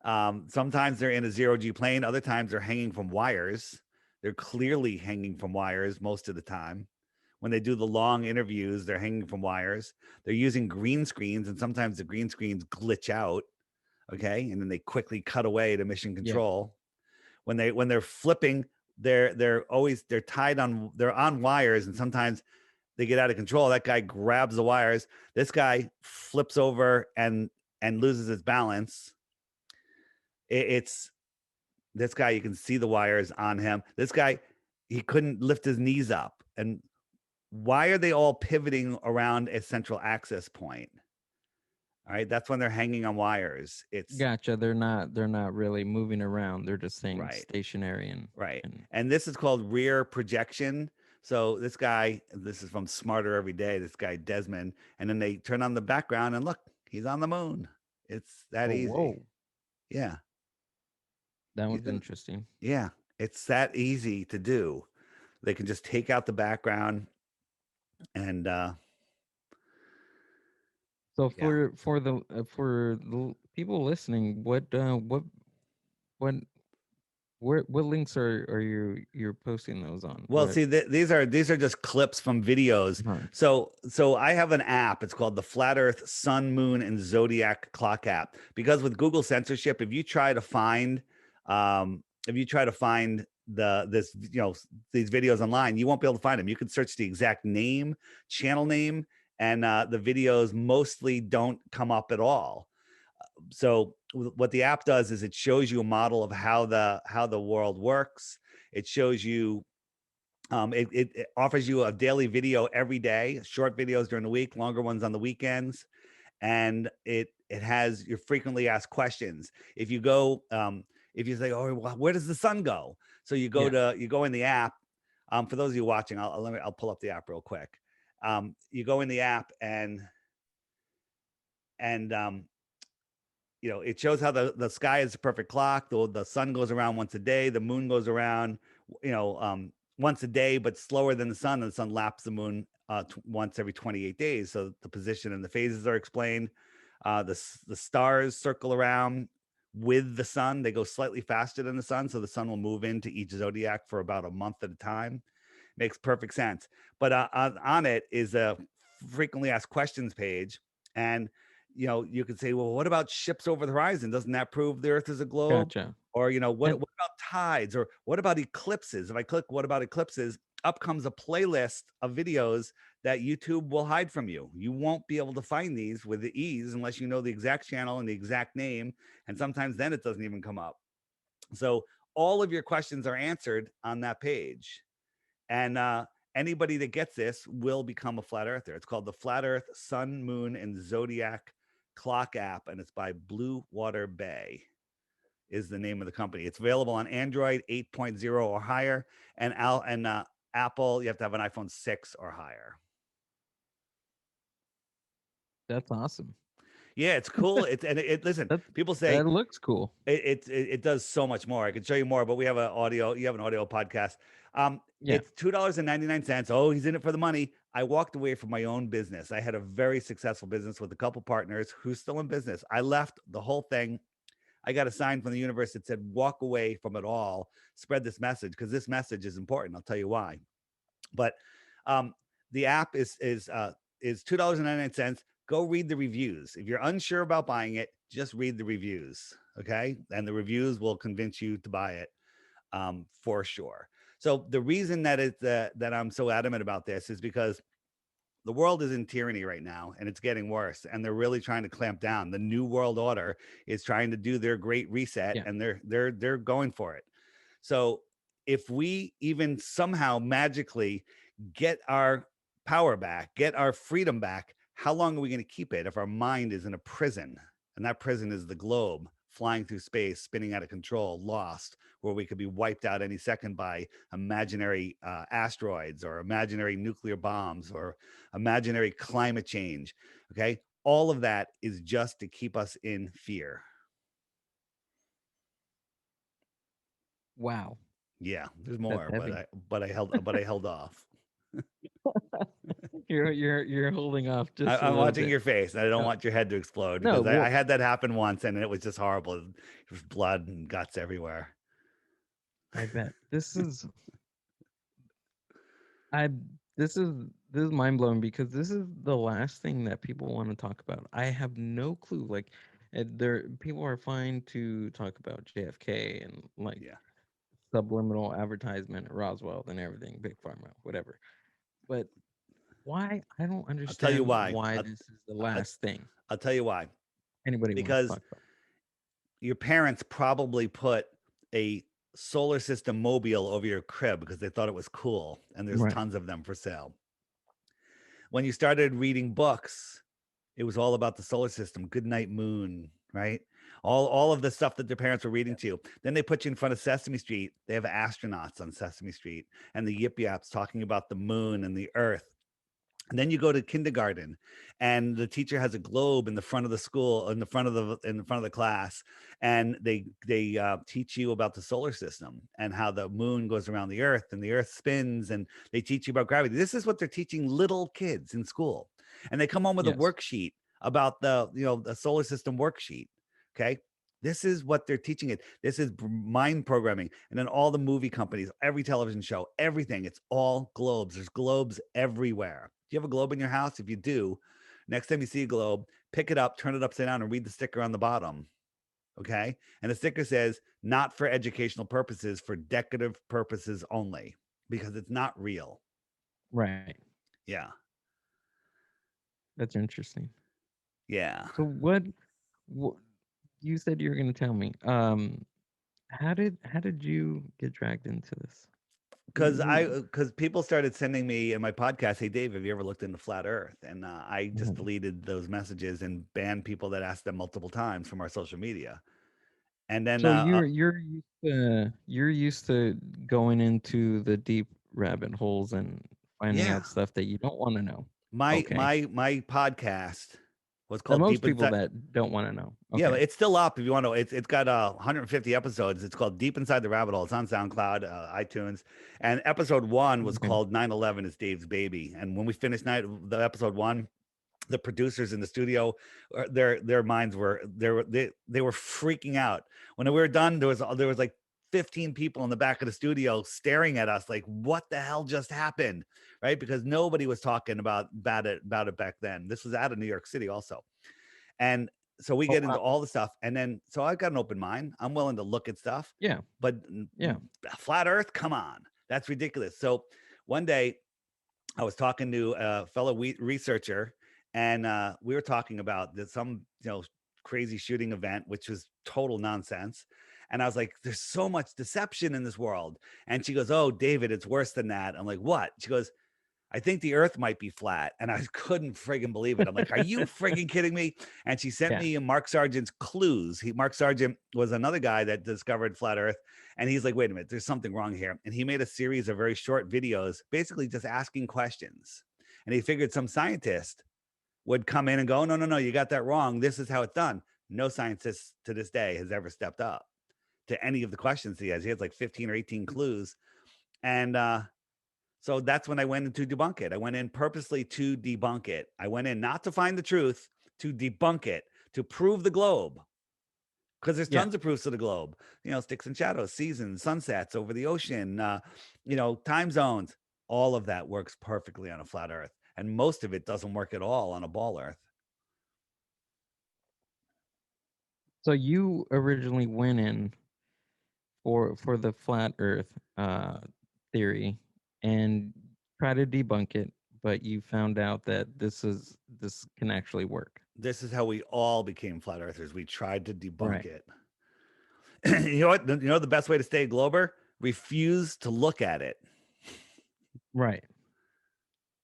B: Sometimes they're in a zero G plane, other times they're hanging from wires. They're clearly hanging from wires most of the time. When they do the long interviews, they're hanging from wires. They're using green screens, and sometimes the green screens glitch out. Okay, and then they quickly cut away to mission
A: Yeah.
B: control. When they're flipping, they're tied on they're on wires, and sometimes they get out of control. That guy grabs the wires. This guy flips over and loses his balance. It's this guy. You can see the wires on him. This guy, he couldn't lift his knees up. And why are they all pivoting around a central access point? All right, that's when they're hanging on wires. It's
A: Gotcha. They're not really moving around. They're just staying
B: right,
A: stationary
B: right.
A: and
B: And this is called rear projection. So this guy, this is from Smarter Every Day, this guy Desmond, and then they turn on the background and look, he's on the moon. It's that
A: oh,
B: easy.
A: whoa.
B: Yeah.
A: That
B: He's
A: was
B: been
A: interesting.
B: yeah, it's that easy to do. They can just take out the background and
A: So
B: yeah.
A: for the people listening, what what links are you're posting those on?
B: Well,
A: What?
B: see, these are just clips from videos.
A: Huh.
B: So I have an app. It's called the Flat Earth Sun, Moon, and Zodiac Clock app. Because with Google censorship, if you try to find these videos online, you won't be able to find them. You can search the exact name, channel name, and the videos mostly don't come up at all. So what the app does is it shows you a model of how the world works. It shows you it offers you a daily video every day, short videos during the week, longer ones on the weekends, and it has your frequently asked questions. If you say, "Oh, well, where does the sun go?" So
A: Yeah.
B: you go in the app. For those of you watching, I'll pull up the app real quick. You go in the app and it shows how the sky is a perfect clock. The sun goes around once a day. The moon goes around, once a day, but slower than the sun. And the sun laps the moon once every 28 days. So the position and the phases are explained. The stars circle around with the sun. They go slightly faster than the sun, so the sun will move into each zodiac for about a month at a time. Makes perfect sense. But on it is a frequently asked questions page, and you could say, well, what about ships over the horizon? Doesn't that prove the Earth is a globe?
A: Gotcha.
B: Or what
A: And
B: what about tides? Or what about eclipses? If I click what about eclipses, up comes a playlist of videos that YouTube will hide from you. You won't be able to find these with the ease unless you know the exact channel and the exact name. And sometimes then it doesn't even come up. So all of your questions are answered on that page. And anybody that gets this will become a flat earther. It's called the Flat Earth Sun, Moon, and Zodiac Clock app, and it's by Blue Water Bay is the name of the company. It's available on Android 8.0 or higher, and Apple, you have to have an iPhone 6 or higher.
A: that's awesome.
B: Yeah, it's cool. It listen,
A: That
B: people say
A: that looks cool.
B: it does so much more. I can show you more, but we have an audio. You have an audio podcast.
A: Yeah.
B: It's $2.99. Oh, he's in it for the money. I walked away from my own business. I had a very successful business with a couple partners who's still in business. I left the whole thing. I got a sign from the universe that said, walk away from it all, spread this message because this message is important. I'll tell you why. But um, the app is $2.99. Go read the reviews. If you're unsure about buying it, just read the reviews. Okay. And the reviews will convince you to buy it for sure. So the reason that that I'm so adamant about this is because the world is in tyranny right now and it's getting worse, and they're really trying to clamp down. The new world order is trying to do their great reset,
A: Yeah.
B: and they're going for it. So if we even somehow magically get our power back, get our freedom back, how long are we going to keep it if our mind is in a prison? And that prison is the globe flying through space, spinning out of control, lost, where we could be wiped out any second by imaginary asteroids or imaginary nuclear bombs or imaginary climate change. Okay. All of that is just to keep us in fear.
A: Wow.
B: Yeah, there's
A: That's
B: more, but
A: heavy.
B: I held off.
A: You're holding off just a
B: I'm
A: little
B: watching
A: bit.
B: your face, and I don't
A: No,
B: want your head to explode
A: no.
B: because I
A: Well,
B: had that happen once, and it was just horrible. There was blood and guts everywhere.
A: I bet I this is mind blowing because this is the last thing that people want to talk about. I have no clue. Like, there people are fine to talk about JFK and like
B: Yeah,
A: subliminal advertisement at Roswell and everything, big pharma, whatever. But why? I don't
B: I'll tell you
A: understand
B: why.
A: why this is the
B: I'll,
A: last thing
B: I'll tell you why.
A: anybody wants to
B: Because
A: talk about.
B: your parents probably put a solar system mobile over your crib because they thought it was cool, and there's
A: Right.
B: tons of them for sale. When you started reading books, it was all about the solar system, Goodnight Moon, right? All of the stuff that their parents were reading to you. Then they put you in front of Sesame Street. They have astronauts on Sesame Street and the Yip Yaps talking about the moon and the earth. And then you go to kindergarten, and the teacher has a globe in the front of the school, in the front of the class, and they teach you about the solar system and how the moon goes around the earth and the earth spins, and they teach you about gravity. This is what they're teaching little kids in school, and they come home with a
A: Yes.
B: worksheet about the solar system worksheet. Okay. This is what they're teaching it. This is mind programming. And then all the movie companies, every television show, everything, it's all globes. There's globes everywhere. Do you have a globe in your house? If you do, next time you see a globe, pick it up, turn it upside down, and read the sticker on the bottom. Okay. And the sticker says, not for educational purposes, for decorative purposes only, because it's not real.
A: Right.
B: Yeah.
A: That's interesting.
B: Yeah.
A: So what you said you were going to tell me? How did you get dragged into this? Who
B: Because people started sending me in my podcast, hey Dave, have you ever looked into flat earth? And I just
A: Mhm.
B: deleted those messages and banned people that asked them multiple times from our social media. And then
A: So you're used to going into the deep rabbit holes and finding
B: yeah,
A: out stuff that you don't want to know.
B: my
A: Okay.
B: my my podcast was
A: There are
B: called
A: most
B: Deep
A: people
B: Inside.
A: that don't want to know.
B: Yeah,
A: Okay.
B: it's still up if you want to. It's got 150 episodes. It's called Deep Inside the Rabbit Hole. It's on SoundCloud, iTunes, and episode one was
A: Okay.
B: called 9/11 is Dave's baby. And when we finished the episode one, The producers in the studio, their minds were they were freaking out when we were done. There was like 15 people in the back of the studio staring at us like, what the hell just happened, right? Because nobody was talking about it back then. This was out of New York City also. And so we
A: Oh,
B: get into
A: wow.
B: all the stuff, and then so I've got an open mind. I'm willing to look at stuff,
A: Yeah.
B: but
A: Yeah.
B: flat Earth, come on, that's ridiculous. So one day I was talking to a fellow researcher, and we were talking about some crazy shooting event, which was total nonsense. And I was like, "There's so much deception in this world." And she goes, "Oh, David, it's worse than that." I'm like, "What?" She goes, "I think the earth might be flat." And I couldn't friggin' believe it. I'm like, "Are you friggin' kidding me?" And she sent
A: Yeah.
B: me Mark Sargent's clues. Mark Sargent was another guy that discovered flat earth. And he's like, "Wait a minute, there's something wrong here." And he made a series of very short videos, basically just asking questions. And he figured some scientist would come in and go, "No, no, no, you got that wrong. This is how it's done." No scientist to this day has ever stepped up to any of the questions he has. He has like 15 or 18 clues. And so that's when I went in to debunk it. I went in purposely to debunk it. I went in not to find the truth, to debunk it, to prove the globe. Because there's
A: Yeah.
B: tons of proofs of the globe, sticks and shadows, seasons, sunsets over the ocean, time zones. All of that works perfectly on a flat Earth. And most of it doesn't work at all on a ball Earth.
A: So you originally went in for the flat Earth theory and try to debunk it, but you found out that this can actually work.
B: This is how we all became flat Earthers. We tried to debunk
A: Right.
B: it. You know what? You know the best way to stay a glober? Refuse to look at it.
A: Right.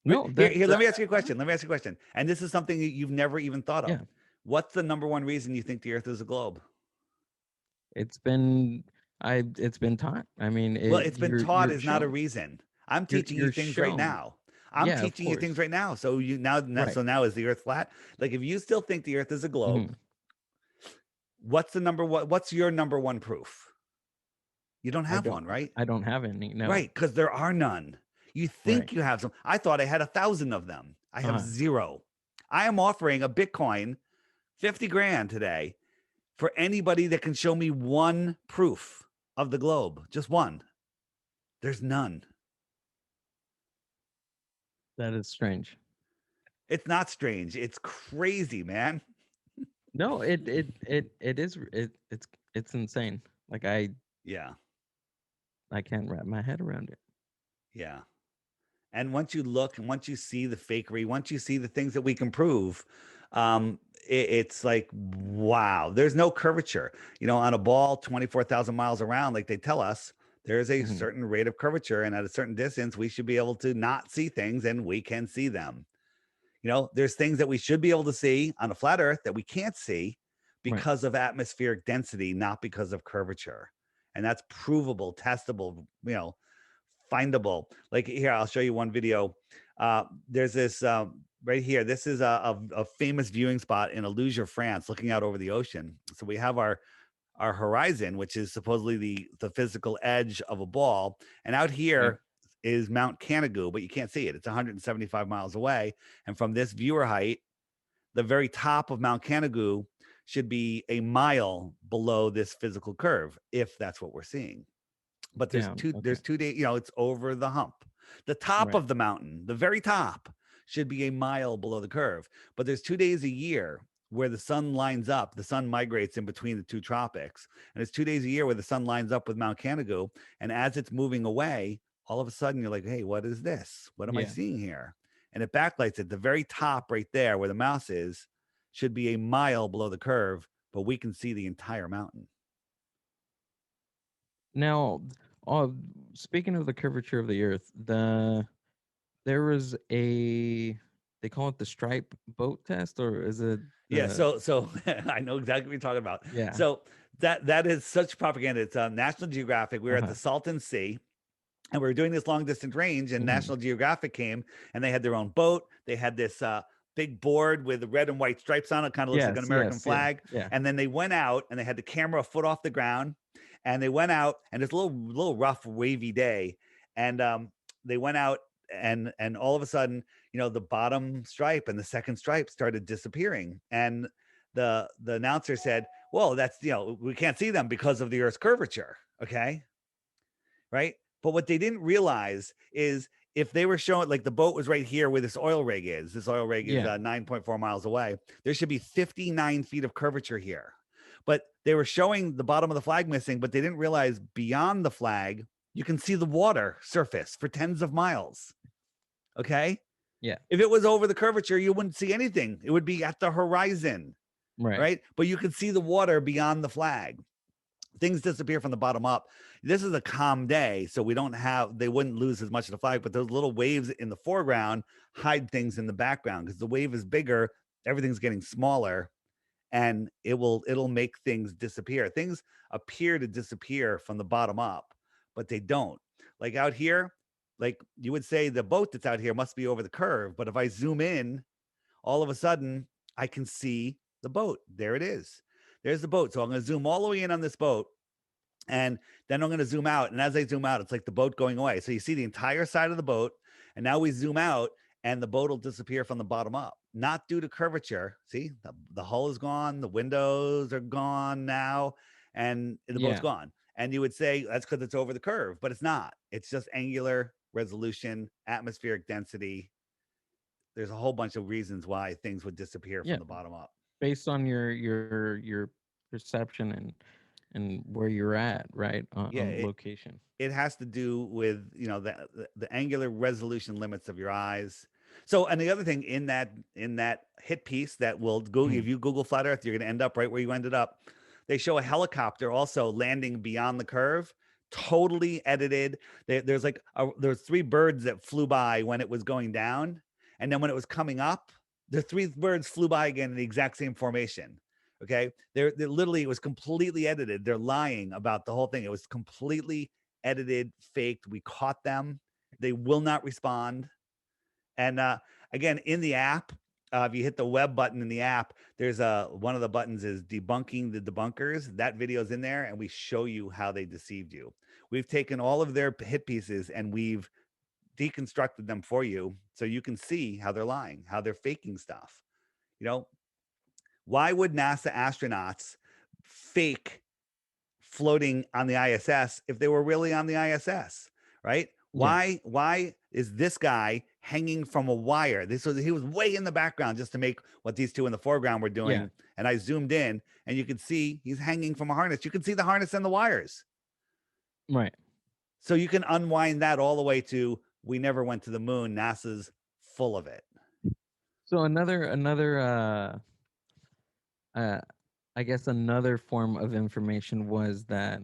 A: No,
B: Here, let
A: that
B: me ask you a question. Let me ask you a question. And this is something that you've never even thought
A: yeah.
B: of. What's the number one reason you think the Earth is a globe?
A: It's been it's been taught. I mean,
B: Well, it's been taught
A: you're
B: is not a
A: shown.
B: reason. I'm
A: You're
B: teaching you
A: you're
B: things right
A: shown.
B: now. I'm
A: Yeah, of
B: teaching you
A: course.
B: things right now. So
A: Right.
B: so now is the Earth flat? Like if you still think the Earth is a globe,
A: Mhm.
B: what's your number one proof? You don't
A: I
B: have
A: don't
B: one, right?
A: I don't have any. No.
B: Right, because there are none. You
A: Right.
B: think you have some. I thought I had 1,000 of them. I have
A: Uh-huh.
B: zero. I am offering a Bitcoin 50 grand today for anybody that can show me one proof of the globe. Just one. There's none.
A: That is strange.
B: It's not strange. It's crazy, man.
A: No, it is it's insane. Like
B: Yeah.
A: I can't wrap my head around it.
B: Yeah. And once you look and once you see the fakery, once you see the things that we can prove, it's like, wow, there's no curvature. On a ball 24,000 miles around, like they tell us, there's a
A: Mhm.
B: certain rate of curvature. And at a certain distance, we should be able to not see things and we can see them. There's things that we should be able to see on a flat Earth that we can't see
A: Right.
B: because of atmospheric density, not because of curvature. And that's provable, testable, findable. Like here, I'll show you one video. There's this right here. This is a famous viewing spot in Alusia, France, looking out over the ocean. So we have our horizon, which is supposedly the physical edge of a ball, and out
A: Okay.
B: here is Mount Canigou, but you can't see it. It's 175 miles away, and from this viewer height, the very top of Mount Canigou should be a mile below this physical curve, if that's what we're seeing. But there's
A: Down.
B: two
A: Okay.
B: there's 2 days, it's over the hump. The top
A: Right.
B: of the mountain, the very top, should be a mile below the curve. But there's 2 days a year where the sun lines up. The sun migrates in between the two tropics. And it's 2 days a year where the sun lines up with Mount Canigou. And as it's moving away, all of a sudden you're like, hey, what is this? What am I
A: Yeah.
B: seeing here? And it backlights at the very top right there where the mouse is, should be a mile below the curve, but we can see the entire mountain.
A: Now, uh, speaking of the curvature of the Earth, there was a they call it the stripe boat test, or is it
B: Yeah,
A: the
B: so I know exactly what you're talking about.
A: yeah?
B: So that is such propaganda. It's National Geographic. We were at
A: Uh-huh.
B: the Salton Sea, and we were doing this long distance range, and
A: Hmm.
B: National Geographic came, and they had their own boat. They had this big board with red and white stripes on it, kind of looks like an
A: Yes.
B: American
A: Yes. Yeah.
B: flag.
A: Yeah.
B: And then they went out, and they had the camera a foot off the ground, and they went out, and it's a little rough, wavy day, and they went out, and all of a sudden, the bottom stripe and the second stripe started disappearing. And the announcer said, well, that's, we can't see them because of the Earth's curvature. Okay. Right. But what they didn't realize is if they were showing, like, the boat was right here where this oil rig is, 9.4 miles away. There should be 59 feet of curvature here. But they were showing the bottom of the flag missing, but they didn't realize beyond the flag, you can see the water surface for tens of miles. Okay.
A: Yeah.
B: If it was over the curvature, you wouldn't see anything. It would be at the horizon.
A: Right.
B: Right. But you could see the water beyond the flag. Things disappear from the bottom up. This is a calm day, so they wouldn't lose as much of the flag, but those little waves in the foreground hide things in the background because the wave is bigger, everything's getting smaller, and it'll make things disappear. Things appear to disappear from the bottom up, but they don't. Like out here, like you would say the boat that's out here must be over the curve, but if I zoom in, all of a sudden I can see the boat. There it is. There's the boat. So I'm going to zoom all the way in on this boat, and then I'm going to zoom out. And as I zoom out, it's like the boat going away. So you see the entire side of the boat. And now we zoom out, and the boat will disappear from the bottom up, not due to curvature. See, the hull is gone. The windows are gone now, and the boat's
A: Yeah.
B: gone. And you would say that's because it's over the curve, but it's not. It's just angular resolution, atmospheric density. There's a whole bunch of reasons why things would disappear
A: Yeah.
B: from the bottom up.
A: Based on your perception and where you're at, right?
B: Yeah,
A: On location.
B: it has to do with, the angular resolution limits of your eyes. So, and the other thing in that hit piece that will go, if
A: Mhm.
B: you Google flat Earth, you're going to end up right where you ended up. They show a helicopter also landing beyond the curve, totally edited. There's three birds that flew by when it was going down, and then when it was coming up, the three birds flew by again in the exact same formation. Okay, they're literally, it was completely edited. They're lying about the whole thing. It was completely edited, faked. We caught them. They will not respond. And again, in the app, if you hit the web button in the app, there's one of the buttons is debunking the debunkers. That video's in there, and we show you how they deceived you. We've taken all of their hit pieces and we've deconstructed them for you so you can see how they're lying, how they're faking stuff. You know, why would NASA astronauts fake floating on the ISS if they were really on the ISS, right?
A: Yeah.
B: Why is this guy hanging from a wire? He was way in the background just to make what these two in the foreground were
A: Yeah.
B: doing. And I zoomed in, and you could see he's hanging from a harness. You can see the harness and the wires.
A: Right.
B: So you can unwind that all the way to we never went to the moon. NASA's full of it.
A: So another uh I guess another form of information was that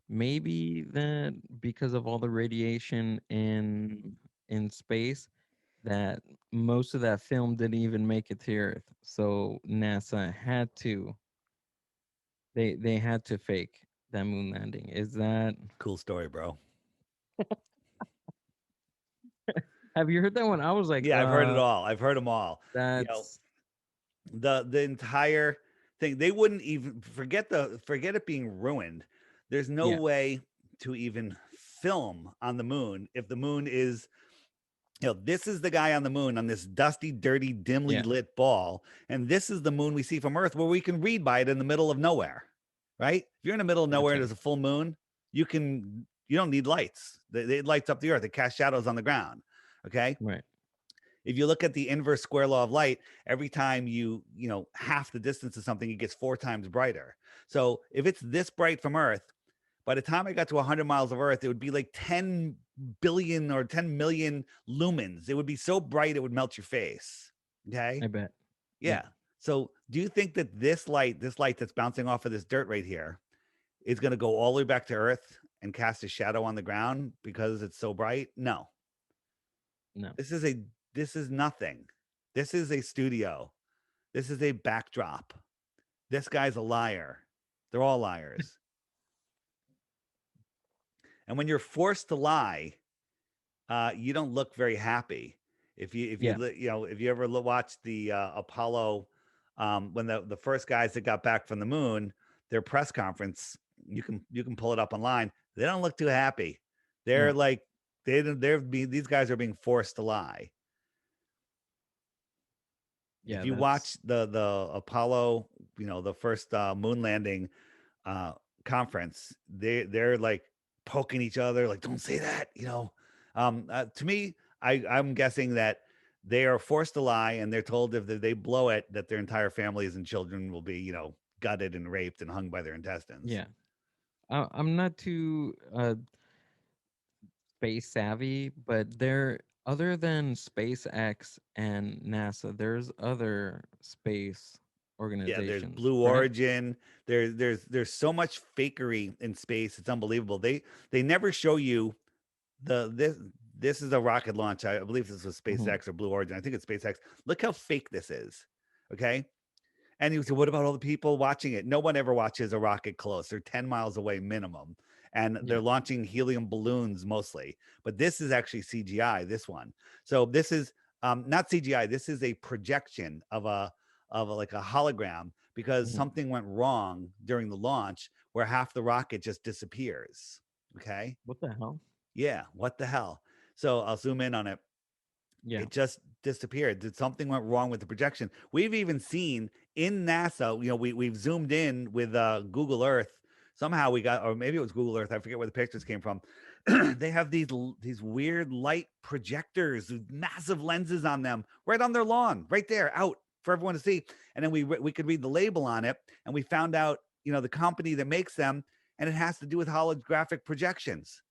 A: maybe that because of all the radiation in space, that most of that film didn't even make it to Earth. So NASA had to they had to fake that moon landing. Is that
B: Cool story, bro.
A: have you heard that one? I was like,
B: Yeah, I've heard it all. I've heard them all. You know,
A: that's
B: the entire thing, they wouldn't even forget it being ruined. There's no
A: yeah,
B: way to even film on the moon if the moon is, this is the guy on the moon on this dusty, dirty, dimly
A: yeah,
B: lit ball, and this is the moon we see from Earth where we can read by it in the middle of nowhere. Right, if you're in the middle of nowhere and
A: gotcha.
B: there's a full moon, you don't need lights. It lights up the Earth. It casts shadows on the ground. Okay,
A: Right.
B: if you look at the inverse square law of light, every time half the distance of something, it gets 4 times brighter. So if it's this bright from Earth, by the time I got to 100 miles of Earth, it would be like 10 billion or 10 million lumens. It would be so bright it would melt your face. Okay.
A: I bet. Yeah.
B: Yeah. So do you think that this light that's bouncing off of this dirt right here, is going to go all the way back to Earth and cast a shadow on the ground because it's so bright? No.
A: No.
B: This is a this is nothing. This is a studio. This is a backdrop. This guy's a liar. They're all liars. And when you're forced to lie, you don't look very happy.
A: Yeah.
B: If you ever watch the Apollo, when the first guys that got back from the moon, their press conference, you can pull it up online. They don't look too happy. They're
A: No.
B: like these guys are being forced to lie.
A: Yeah,
B: If you
A: that's
B: watch the Apollo, the first moon landing uh, conference, they're like poking each other, like don't say that. To me, I'm guessing that they are forced to lie, and they're told if they blow it, that their entire families and children will be, gutted and raped and hung by their intestines.
A: yeah. I'm not too space savvy, but there other than SpaceX and NASA, there's other space
B: Yeah, there's
A: organizations,
B: Blue
A: right?
B: Origin. There's so much fakery in space. It's unbelievable. They never show you the this is a rocket launch. I believe this was
A: Hmm.
B: SpaceX or Blue Origin. I think it's SpaceX. Look how fake this is. Okay. And you say, what about all the people watching it? No one ever watches a rocket close. They're 10 miles away minimum. And they're
A: Yeah.
B: launching helium balloons mostly. But this is actually CGI, this one. So this is not CGI. This is a projection like a hologram because
A: Hmm.
B: something went wrong during the launch where half the rocket just disappears. Okay.
A: What the hell?
B: Yeah. What the hell? So I'll zoom in on it.
A: Yeah.
B: It just disappeared. Did something went wrong with the projection? We've even seen in NASA, we've zoomed in with Google Earth. Somehow we got, or maybe it was Google Earth. I forget where the pictures came from. They have these weird light projectors with massive lenses on them, right on their lawn, right there, out for everyone to see. And then we could read the label on it, and we found out, the company that makes them, and it has to do with holographic projections.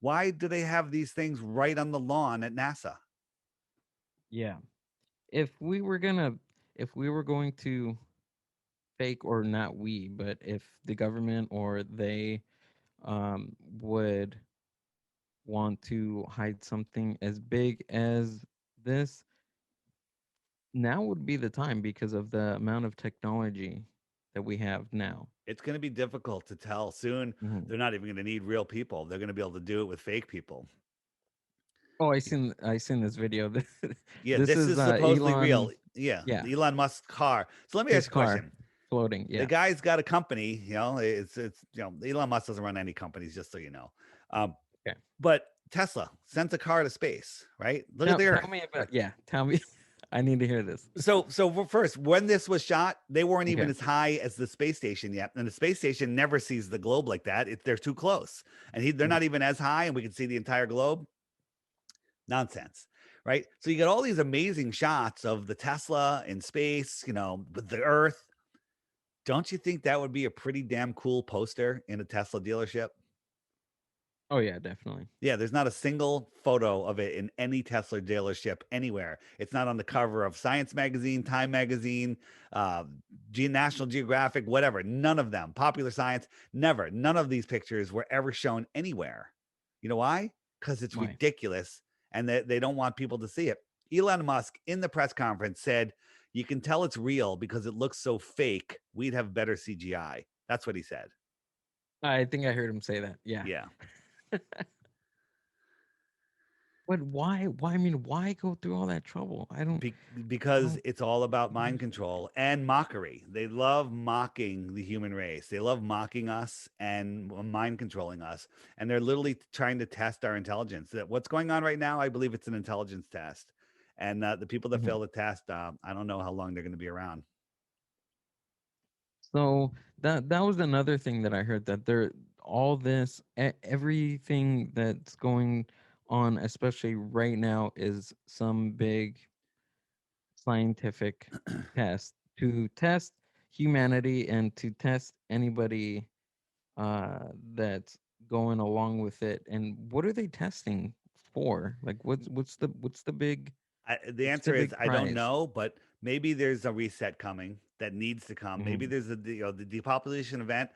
B: Why do they have these things right on the lawn at NASA?
A: Yeah. If we were gonna, if we were going to fake, or not we, but if the government or they would want to hide something as big as this, now would be the time because of the amount of technology that we have now.
B: It's going to be difficult to tell soon.
A: Mhm.
B: They're not even going to need real people. They're going to be able to do it with fake people.
A: Oh, I seen this video.
B: Yeah,
A: This
B: this
A: is
B: is supposedly real.
A: Elon,
B: Yeah,
A: yeah,
B: Elon Musk's car. So let me ask
A: his
B: you a
A: car
B: question.
A: floating.
B: The
A: Yeah.
B: guy's got a company. It's Elon Musk doesn't run any companies, just so you know. Um,
A: Okay.
B: but Tesla sends a car to space. Right? Look at
A: Tell
B: the
A: tell
B: Earth.
A: me about, yeah. Tell me. I need to hear this.
B: So first, when this was shot, they weren't even
A: Okay.
B: as high as the space station yet, and the space station never sees the globe like that. They're too close, and they're
A: Mhm.
B: not even as high, and we can see the entire globe. Nonsense, right? So you get all these amazing shots of the Tesla in space, with the Earth. Don't you think that would be a pretty damn cool poster in a Tesla dealership?
A: Oh yeah, definitely.
B: Yeah, there's not a single photo of it in any Tesla dealership anywhere. It's not on the cover of Science Magazine, Time Magazine, uh, National Geographic, whatever. None of them. Popular Science, never. None of these pictures were ever shown anywhere. You know why? Because it's
A: Why?
B: ridiculous and they don't want people to see it. Elon Musk in the press conference said, you can tell it's real because it looks so fake. We'd have better CGI. That's what he said.
A: I think I heard him say that. Yeah.
B: Yeah.
A: But why? Why? I mean, why go through all that trouble?
B: Be-
A: I
B: because
A: don't
B: it's all about mind
A: understand.
B: control and mockery. They love mocking the human race. They love mocking us and mind controlling us. And they're literally trying to test our intelligence. That what's going on right now, I believe it's an intelligence test. And the people that
A: Mhm.
B: fail the test, I don't know how long they're going to be around.
A: So that was another thing that I heard, that there all this everything that's going on, especially right now, is some big scientific test to test humanity and to test anybody that's going along with it. And what are they testing for? Like
B: The
A: what's the
B: answer is
A: big
B: I don't
A: prize?
B: know, but maybe there's a reset coming that needs to come. Maybe
A: Hmm.
B: there's the depopulation event.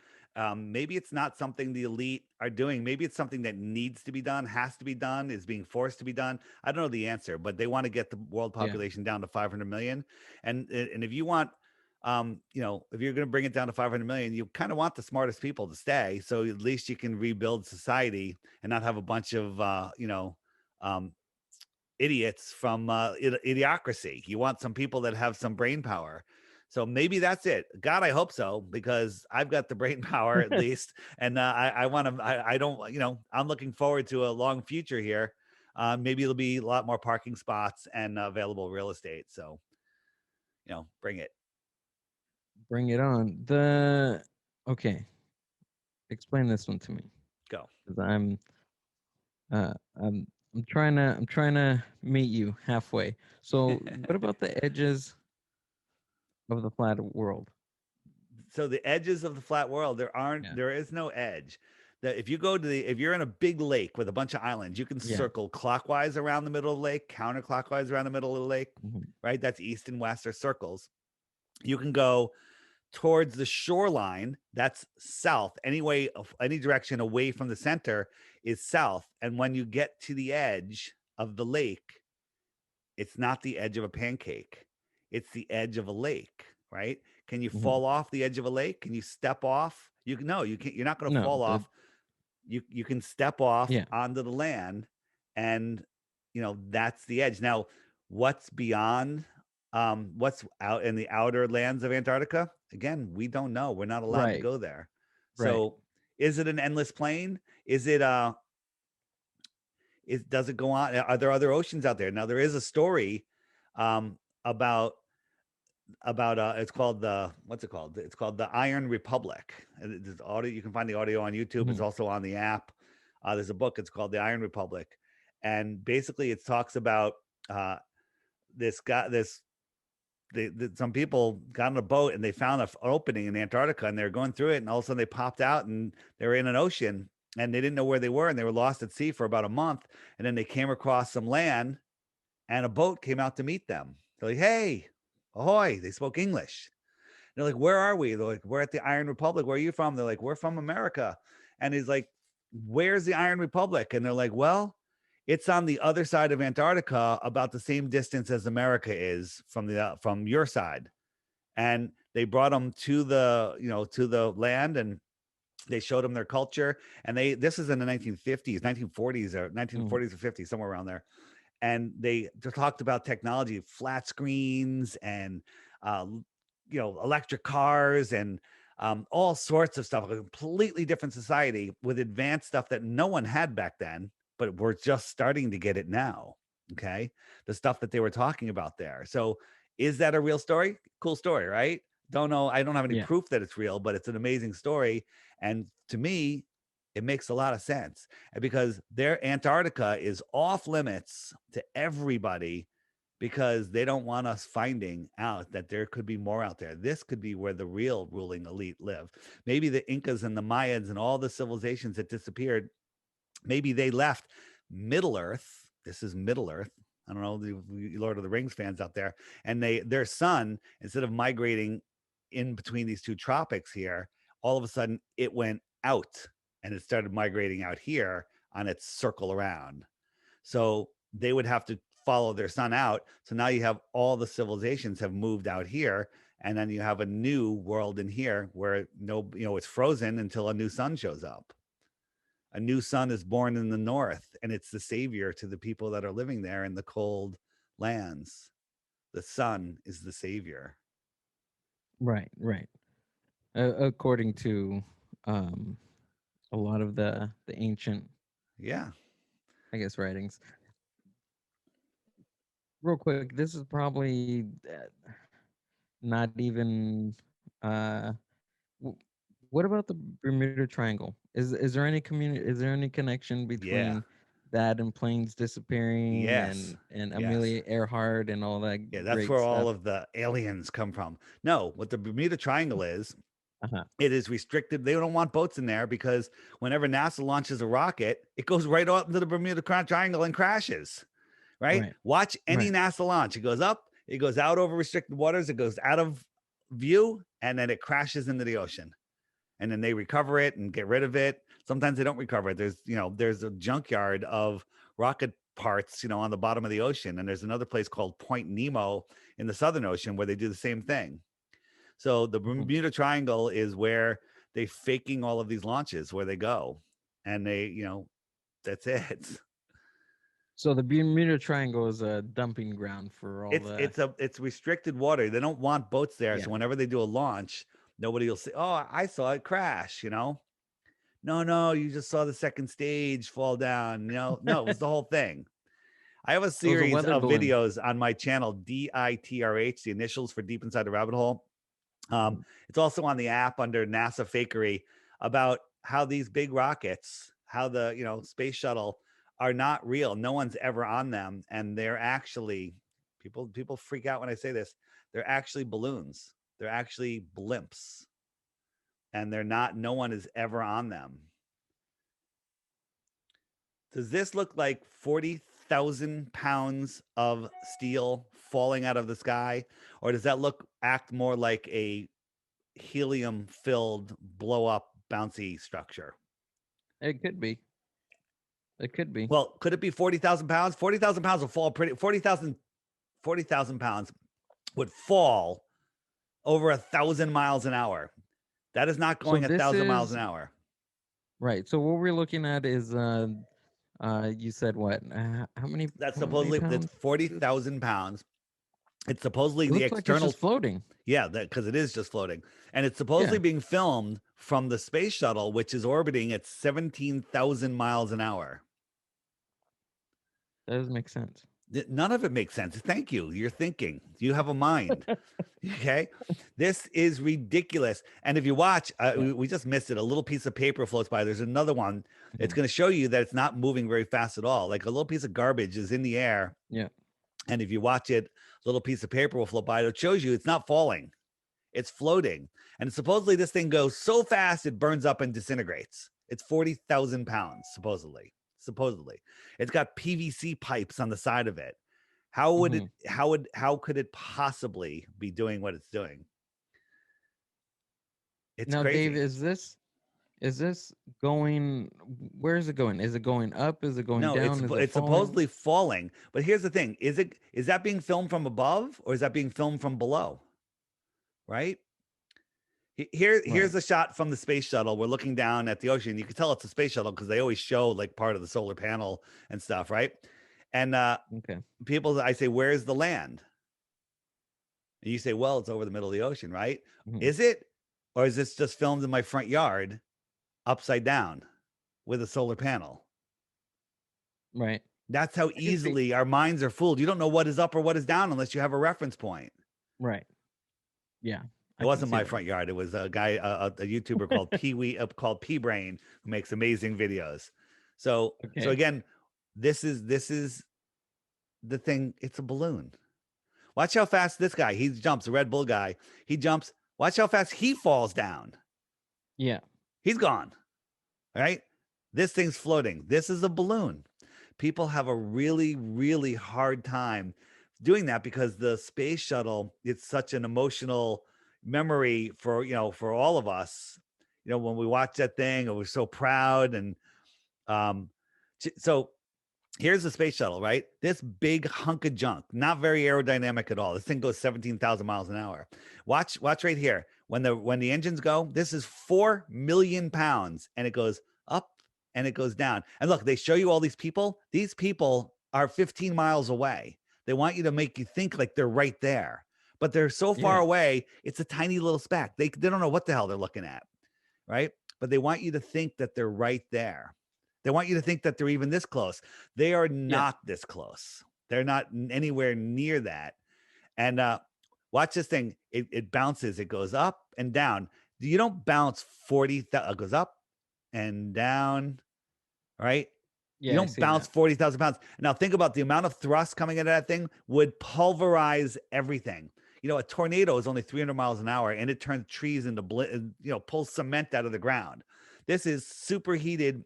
B: Maybe it's not something the elite are doing. Maybe it's something that needs to be done, has to be done, is being forced to be done. I don't know the answer, but they want to get the world
A: Yeah.
B: population down to 500 million. And if you want, if you're going to bring it down to 500 million, you kind of want the smartest people to stay, so at least you can rebuild society and not have a bunch of um, idiots from idiocracy. You want some people that have some brain power. So maybe that's it. God, I hope so, because I've got the brain power at least, and I want to. I don't. I'm looking forward to a long future here. Maybe there'll be a lot more parking spots and available real estate. So Bring it.
A: Bring it on. The Okay, explain this one to me,
B: Go.
A: because uh I'm trying to meet you halfway. So, what about the edges of the flat world?
B: So the edges of the flat world,
A: Yeah.
B: there is no edge. That if you're in a big lake with a bunch of islands, you can
A: Yeah.
B: circle clockwise around the middle of the lake, counterclockwise around the middle of the lake,
A: Mhm.
B: right? That's east and west are circles. You can go towards the shoreline, that's south. Any direction away from the center is south. And when you get to the edge of the lake, it's not the edge of a pancake. It's the edge of a lake, right? Can you
A: Mhm.
B: fall off the edge of a lake? Can you step off? You can no, you can't. You're not going to
A: No,
B: fall
A: the
B: off. You can step off
A: yeah.
B: onto the land, and that's the edge. Now, what's beyond? What's out in the outer lands of Antarctica? Again, we don't know. We're not allowed to
A: Right.
B: go there.
A: Right.
B: So, is it an endless plain? Is it does it go on? Are there other oceans out there? Now there is a story um, about it's called the what's it called? It's called the Iron Republic. And there's audio. You can find the audio on YouTube. It's
A: Mhm.
B: also on the app. There's a book. It's called the Iron Republic, and basically it talks about uh, this guy. Some people got on a boat and they found an opening in Antarctica and they were going through it, and all of a sudden they popped out and they were in an ocean and they didn't know where they were, and they were lost at sea for about a month, and then they came across some land and a boat came out to meet them. They're like, "Hey, ahoy!" They spoke English. They're like, "Where are we?" They're like, "We're at the Iron Republic. Where are you from?" They're like, "We're from America." And he's like, "Where's the Iron Republic?" And they're like, "Well, it's on the other side of Antarctica, about the same distance as America is from your side." And they brought them to the land, and they showed them their culture. And this is in the 1950s, 1940s, or
A: Mhm.
B: 1940s or 50s, somewhere around there. And they just talked about technology, flat screens, and uh, electric cars, and all sorts of stuff. A completely different society with advanced stuff that no one had back then, but we're just starting to get it now. Okay, the stuff that they were talking about there. So, is that a real story? Cool story, right? Don't know. I don't have any
A: Yeah.
B: proof that it's real, but it's an amazing story. And to me, it makes a lot of sense because their Antarctica is off limits to everybody because they don't want us finding out that there could be more out there. This could be where the real ruling elite live. Maybe the Incas and the Mayans and all the civilizations that disappeared, maybe they left Middle Earth. This is Middle Earth. I don't know the Lord of the Rings fans out there, and their sun, instead of migrating in between these two tropics here, all of a sudden it went out and it started migrating out here on its circle around. So they would have to follow their sun out. So now you have all the civilizations have moved out here, and then you have a new world in here where it's frozen until a new sun shows up. A new sun is born in the north, and it's the savior to the people that are living there in the cold lands. The sun is the savior.
A: Right. Right. According to um a lot of the ancient,
B: Yeah.
A: I guess, writings. Real quick, this is probably not even uh w- what about the Bermuda Triangle? Is there any is there any connection
B: Yeah.
A: between that and planes disappearing
B: Yes.
A: and
B: Yes.
A: Amelia Earhart and all that
B: Yeah, that's
A: great
B: where all
A: stuff?
B: of the aliens come from. No, what the Bermuda Triangle is,
A: Uh-huh.
B: it is restricted. They don't want boats in there because whenever NASA launches a rocket, it goes right out into the Bermuda Triangle and crashes. Right?
A: Right.
B: Watch any
A: Right.
B: NASA launch. It goes up, it goes out over restricted waters, it goes out of view, and then it crashes into the ocean. And then they recover it and get rid of it. Sometimes they don't recover it. There's a junkyard of rocket parts, on the bottom of the ocean. And there's another place called Point Nemo in the Southern Ocean where they do the same thing. So the
A: Mhm.
B: Bermuda Triangle is where they faking all of these launches where they go. And that's it.
A: So the Bermuda Triangle is a dumping ground for all
B: It's
A: the
B: it's a it's restricted water. They don't want boats there.
A: yeah.
B: So whenever they do a launch, nobody will say, "Oh, I saw it crash." No, no, you just saw the second stage fall down. No, it was the whole thing. I have a
A: It was a
B: series
A: weather
B: of
A: balloon.
B: videos on my channel, DITRH, the initials for Deep Inside the Rabbit Hole.
A: Mhm.
B: It's also on the app under NASA Fakery about how these big rockets, how the space shuttle are not real. No one's ever on them, and they're actually people freak out when I say this. They're actually balloons. They're actually blimps, and they're not. No one is ever on them. Does this look like 40,000 pounds of steel falling out of the sky? Or does that act more like a helium filled blow up bouncy structure?
A: It could be. It could be.
B: Well, could it be 40,000 pounds? 40,000 pounds will fall pretty, 40,000 pounds would fall over 1,000 miles an hour. That is not
A: So
B: going a
A: this
B: thousand miles
A: is
B: an hour.
A: right. So what we're looking at is you said what?
B: That's
A: How many
B: supposedly that's
A: pounds is this?
B: 40,000 pounds. It's supposedly
A: It
B: the
A: looks like it's
B: external.
A: just floating.
B: Yeah, because it is just floating. And it's
A: Yeah,
B: supposedly being filmed from the space shuttle, which is orbiting at 17,000 miles an hour.
A: that doesn't make sense.
B: None of it makes sense. Thank you. You're thinking. You have a mind. Okay. This is ridiculous. And if you watch,
A: Yeah.
B: we just missed it. A little piece of paper floats by. There's another one. It's
A: Mhm.
B: going to show you that it's not moving very fast at all. Like a little piece of garbage is in the air.
A: Yeah.
B: And if you watch it, a little piece of paper will float by. It shows you it's not falling. It's floating. And supposedly this thing goes so fast it burns up and disintegrates. It's 40,000 pounds, supposedly. Supposedly. It's got PVC pipes on the side of it.
A: Hmm.
B: How could it possibly be doing what it's doing? It's
A: Now, Dave,
B: crazy.
A: is this going? Where is it going? Is it going up? Is it going
B: No,
A: down? Is it
B: it's
A: falling?
B: supposedly falling. But here's the thing. Is that being filmed from above or is that being filmed from below? Right? Here's
A: Right.
B: a shot from the space shuttle. We're looking down at the ocean. You can tell it's a space shuttle because they always show like part of the solar panel and stuff, right? And
A: Okay.
B: people, I say, where's the land? And you say, well, it's over the middle of the ocean, right?
A: Hmm.
B: Is it? Or is this just filmed in my front yard upside down with a solar panel?
A: Right.
B: That's how
A: I can see.
B: easily our minds are fooled. You don't know what is up or what is down unless you have a reference point.
A: Right. Yeah.
B: It
A: I can
B: wasn't
A: see
B: my
A: that.
B: front yard. It was a guy, a YouTuber called called P Brain, who makes amazing videos. So
A: Okay.
B: again, this is the thing. It's a balloon. Watch how fast this guy. He jumps. The Red Bull guy. He jumps. Watch how fast he falls down.
A: Yeah.
B: He's gone. Right. This thing's floating. This is a balloon. People have a really, really hard time doing that because the space shuttle, it's such an emotional memory for, for all of us. When we watch that thing, and we're so proud. And um, so here's the space shuttle, right? This big hunk of junk, not very aerodynamic at all. This thing goes 17,000 miles an hour. Watch right here. When the engines go, this is 4 million pounds and it goes up and it goes down. And look, they show you all these people. These people are 15 miles away. They want you to make you think like they're right there, but they're so far
A: Yeah.
B: away. It's a tiny little speck. They don't know what the hell they're looking at, right? But they want you to think that they're right there. They want you to think that they're even this close. They are
A: Yeah.
B: not this close. They're not anywhere near that. And watch this thing. It bounces. It goes up and down. You don't bounce 40. It goes up and down, right? You
A: Yeah. I
B: don't
A: see
B: bounce
A: that.
B: 40,000 pounds. Now think about the amount of thrust coming into that thing would pulverize everything. A tornado is only 300 miles an hour and it turns trees into, pulls cement out of the ground. This is superheated,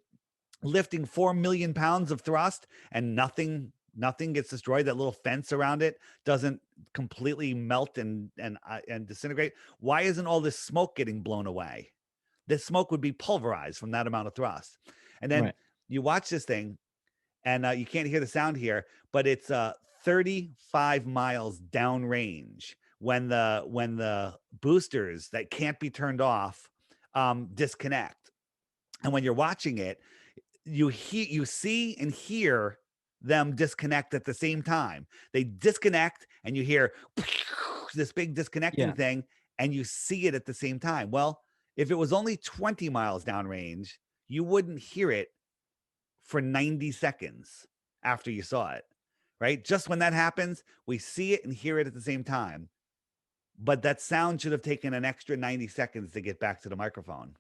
B: lifting 4 million pounds of thrust and nothing gets destroyed. That little fence around it doesn't completely melt and disintegrate. Why isn't all this smoke getting blown away? This smoke would be pulverized from that amount of thrust. And then
A: Right.
B: you watch this thing and you can't hear the sound here, but it's 35 miles downrange when the boosters that can't be turned off disconnect. And when you're watching it, you see and hear them disconnect at the same time. They disconnect and you hear this big disconnecting
A: Yeah.
B: thing and you see it at the same time. Well, if it was only 20 miles downrange, you wouldn't hear it for 90 seconds after you saw it. right? Just when that happens, we see it and hear it at the same time. But that sound should have taken an extra 90 seconds to get back to the microphone.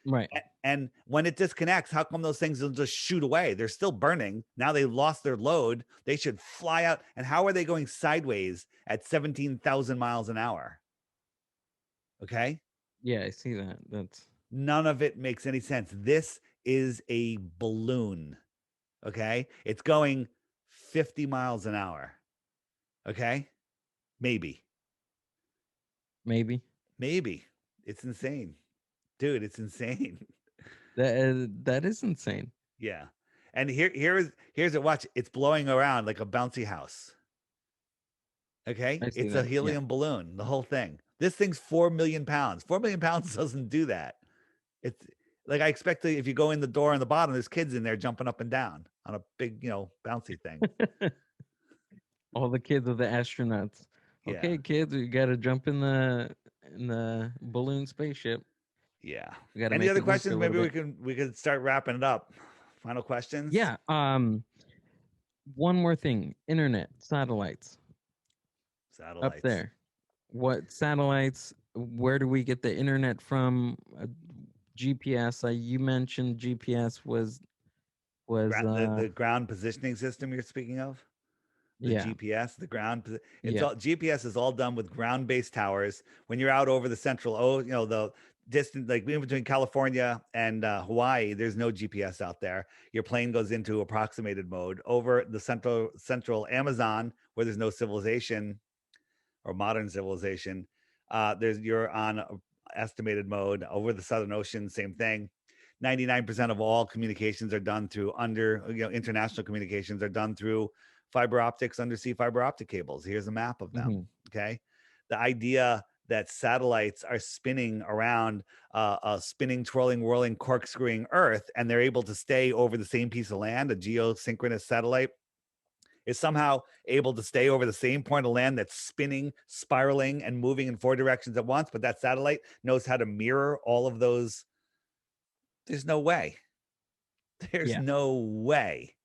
A: Right.
B: And when it disconnects, how come those things will just shoot away? They're still burning. Now they've lost their load. They should fly out. And how are they going sideways at 17,000 miles an hour? Okay.
A: Yeah, I see that. That's
B: None of it makes any sense. This is a balloon. Okay. It's going 50 miles an hour. Okay. Maybe.
A: maybe.
B: Maybe. It's insane. Dude, it's insane.
A: That is insane.
B: Yeah. And here's it. Watch. It's blowing around like a bouncy house. Okay.
A: I see
B: It's a
A: that. Yeah.
B: helium balloon, the whole thing. This thing's 4 million pounds. 4 million pounds doesn't do that. It's like I expect if you go in the door on the bottom, there's kids in there jumping up and down on a big, bouncy thing.
A: All the kids are the astronauts.
B: Yeah.
A: Okay, kids, we got to jump in the balloon spaceship.
B: Yeah.
A: We got to
B: Any
A: make
B: other
A: it move for
B: questions?
A: a little
B: Maybe we
A: bit.
B: can we could start wrapping it up. Final questions?
A: Yeah. One more thing. Internet satellites up
B: Satellites.
A: there. What satellites? Where do we get the internet from? GPS. You mentioned GPS was
B: The ground positioning system you're speaking of? The
A: yeah,
B: GPS, the ground. It's
A: yeah.
B: all GPS is all done with ground-based towers. When you're out over the central, the distant, like in between California and Hawaii, there's no GPS out there. Your plane goes into approximated mode over the central Amazon, where there's no civilization or modern civilization. You're on estimated mode over the Southern Ocean. Same thing. 99% of all communications are done through international communications are done through fiber optics, undersea fiber optic cables. Here's a map of them.
A: Hmm.
B: Okay. The idea that satellites are spinning around a spinning, twirling, whirling, corkscrewing Earth, and they're able to stay over the same piece of land, a geosynchronous satellite is somehow able to stay over the same point of land that's spinning, spiraling, and moving in four directions at once, but that satellite knows how to mirror all of those. There's no way. There's
A: Yeah.
B: no way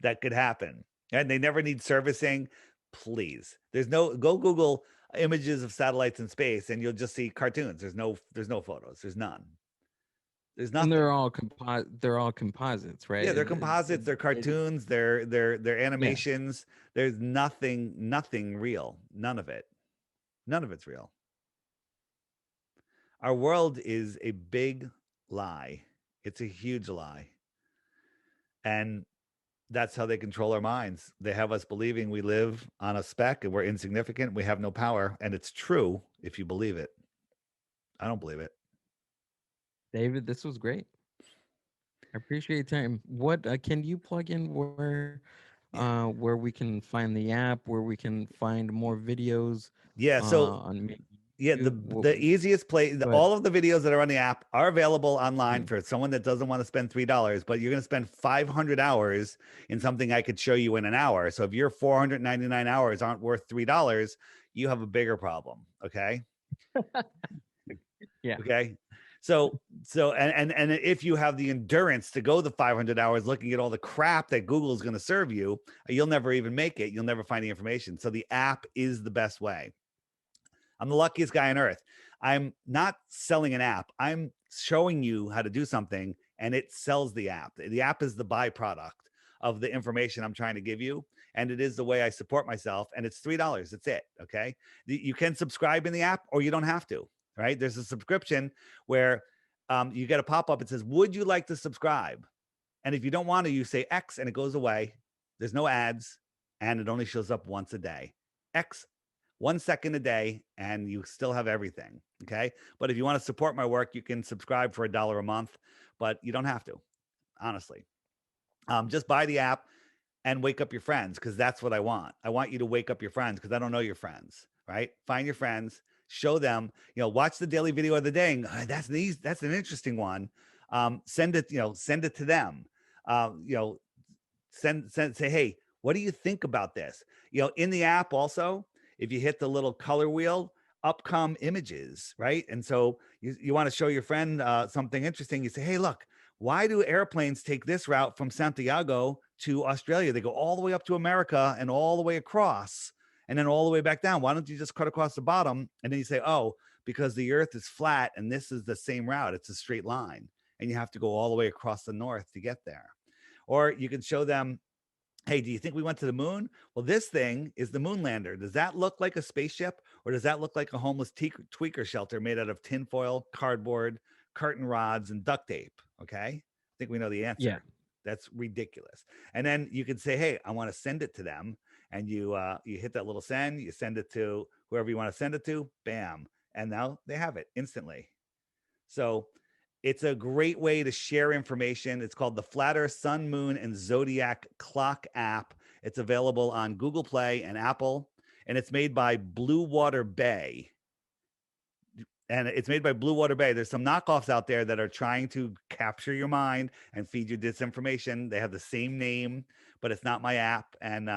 B: that could happen. And they never need servicing. Please. Go Google images of satellites in space and you'll just see cartoons. There's no photos. There's none. There's
A: And
B: nothing.
A: they're all composites, right?
B: Yeah, they're composites, they're cartoons, they're
A: Yeah.
B: animations. There's nothing real. None of it. None of it's real. Our world is a big lie. It's a huge lie. And that's how they control our minds. They have us believing we live on a speck and we're insignificant, we have no power, and it's true if you believe it. I don't believe it.
A: David, this was great. I appreciate your time. What can you plug in
B: Yeah.
A: where we can find the app, where we can find more videos
B: Yeah, so
A: on maybe
B: yeah,
A: YouTube?
B: the easiest place,
A: Go ahead.
B: all of the videos that are on the app are available online
A: Mhm.
B: for someone that doesn't want to spend $3, but you're going to spend 500 hours in something I could show you in an hour. So if your 499 hours aren't worth $3, you have a bigger problem. Okay.
A: Yeah.
B: Okay. So if you have the endurance to go the 500 hours looking at all the crap that Google is going to serve you, you'll never even make it. You'll never find the information. So the app is the best way. I'm the luckiest guy on earth. I'm not selling an app. I'm showing you how to do something and it sells the app. The app is the byproduct of the information I'm trying to give you. And it is the way I support myself. And it's $3. That's it. Okay. You can subscribe in the app or you don't have to, right? There's a subscription where you get a pop up. It says, would you like to subscribe? And if you don't want to, you say X and it goes away. There's no ads and it only shows up once a day. X 1 second a day and you still have everything. Okay. But if you want to support my work, you can subscribe for $1 a month, but you don't have to, honestly. Just buy the app and wake up your friends because that's what I want. I want you to wake up your friends because I don't know your friends, right? Find your friends, show them, watch the daily video of the day. And, that's an interesting one. Send it to them. Say, hey, what do you think about this? In the app also, if you hit the little color wheel, up come images, right? And so you want to show your friend something interesting. You say, hey, look, why do airplanes take this route from Santiago to Australia. They go all the way up to America and all the way across and then all the way back down. Why don't you just cut across the bottom? And then you say, oh, because the earth is flat and this is the same route. It's a straight line. And you have to go all the way across the north to get there. Or you can show them, hey, do you think we went to the moon? Well, this thing is the moon lander. Does that look like a spaceship or does that look like a homeless tweaker shelter made out of tinfoil, cardboard, curtain rods, and duct tape? Okay. I think we know the
A: Yeah.
B: answer. That's ridiculous. And then you can say, hey, I want to send it to them. And you hit that little send, you send it to whoever you want to send it to, bam. And now they have it instantly. So it's a great way to share information. It's called the Flat Earth Sun, Moon, and Zodiac Clock app. It's available on Google Play and Apple, and it's made by Blue Water Bay. There's some knockoffs out there that are trying to capture your mind and feed you disinformation. They have the same name, but it's not my app. And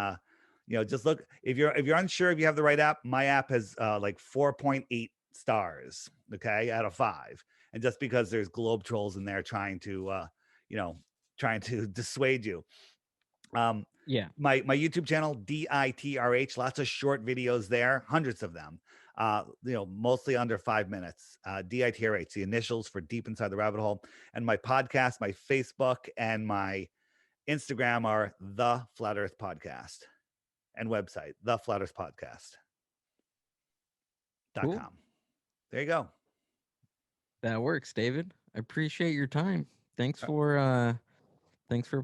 B: just look, if you're unsure if you have the right app, my app has like 4.8 stars, okay, out of 5. And just because there's globe trolls in there trying to dissuade you.
A: Yeah.
B: My YouTube channel, DITRH, lots of short videos there, hundreds of them. Mostly under 5 minutes. DITRH, the initials for Deep Inside the Rabbit Hole. And my podcast, my Facebook, and my Instagram are The Flat Earth Podcast, and website, theflatearthpodcast.com.
A: Cool.
B: There you go.
A: That works, David. I appreciate your time. Thanks for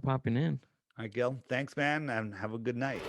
A: popping in.
B: All right, Gil. Thanks, man, and have a good night.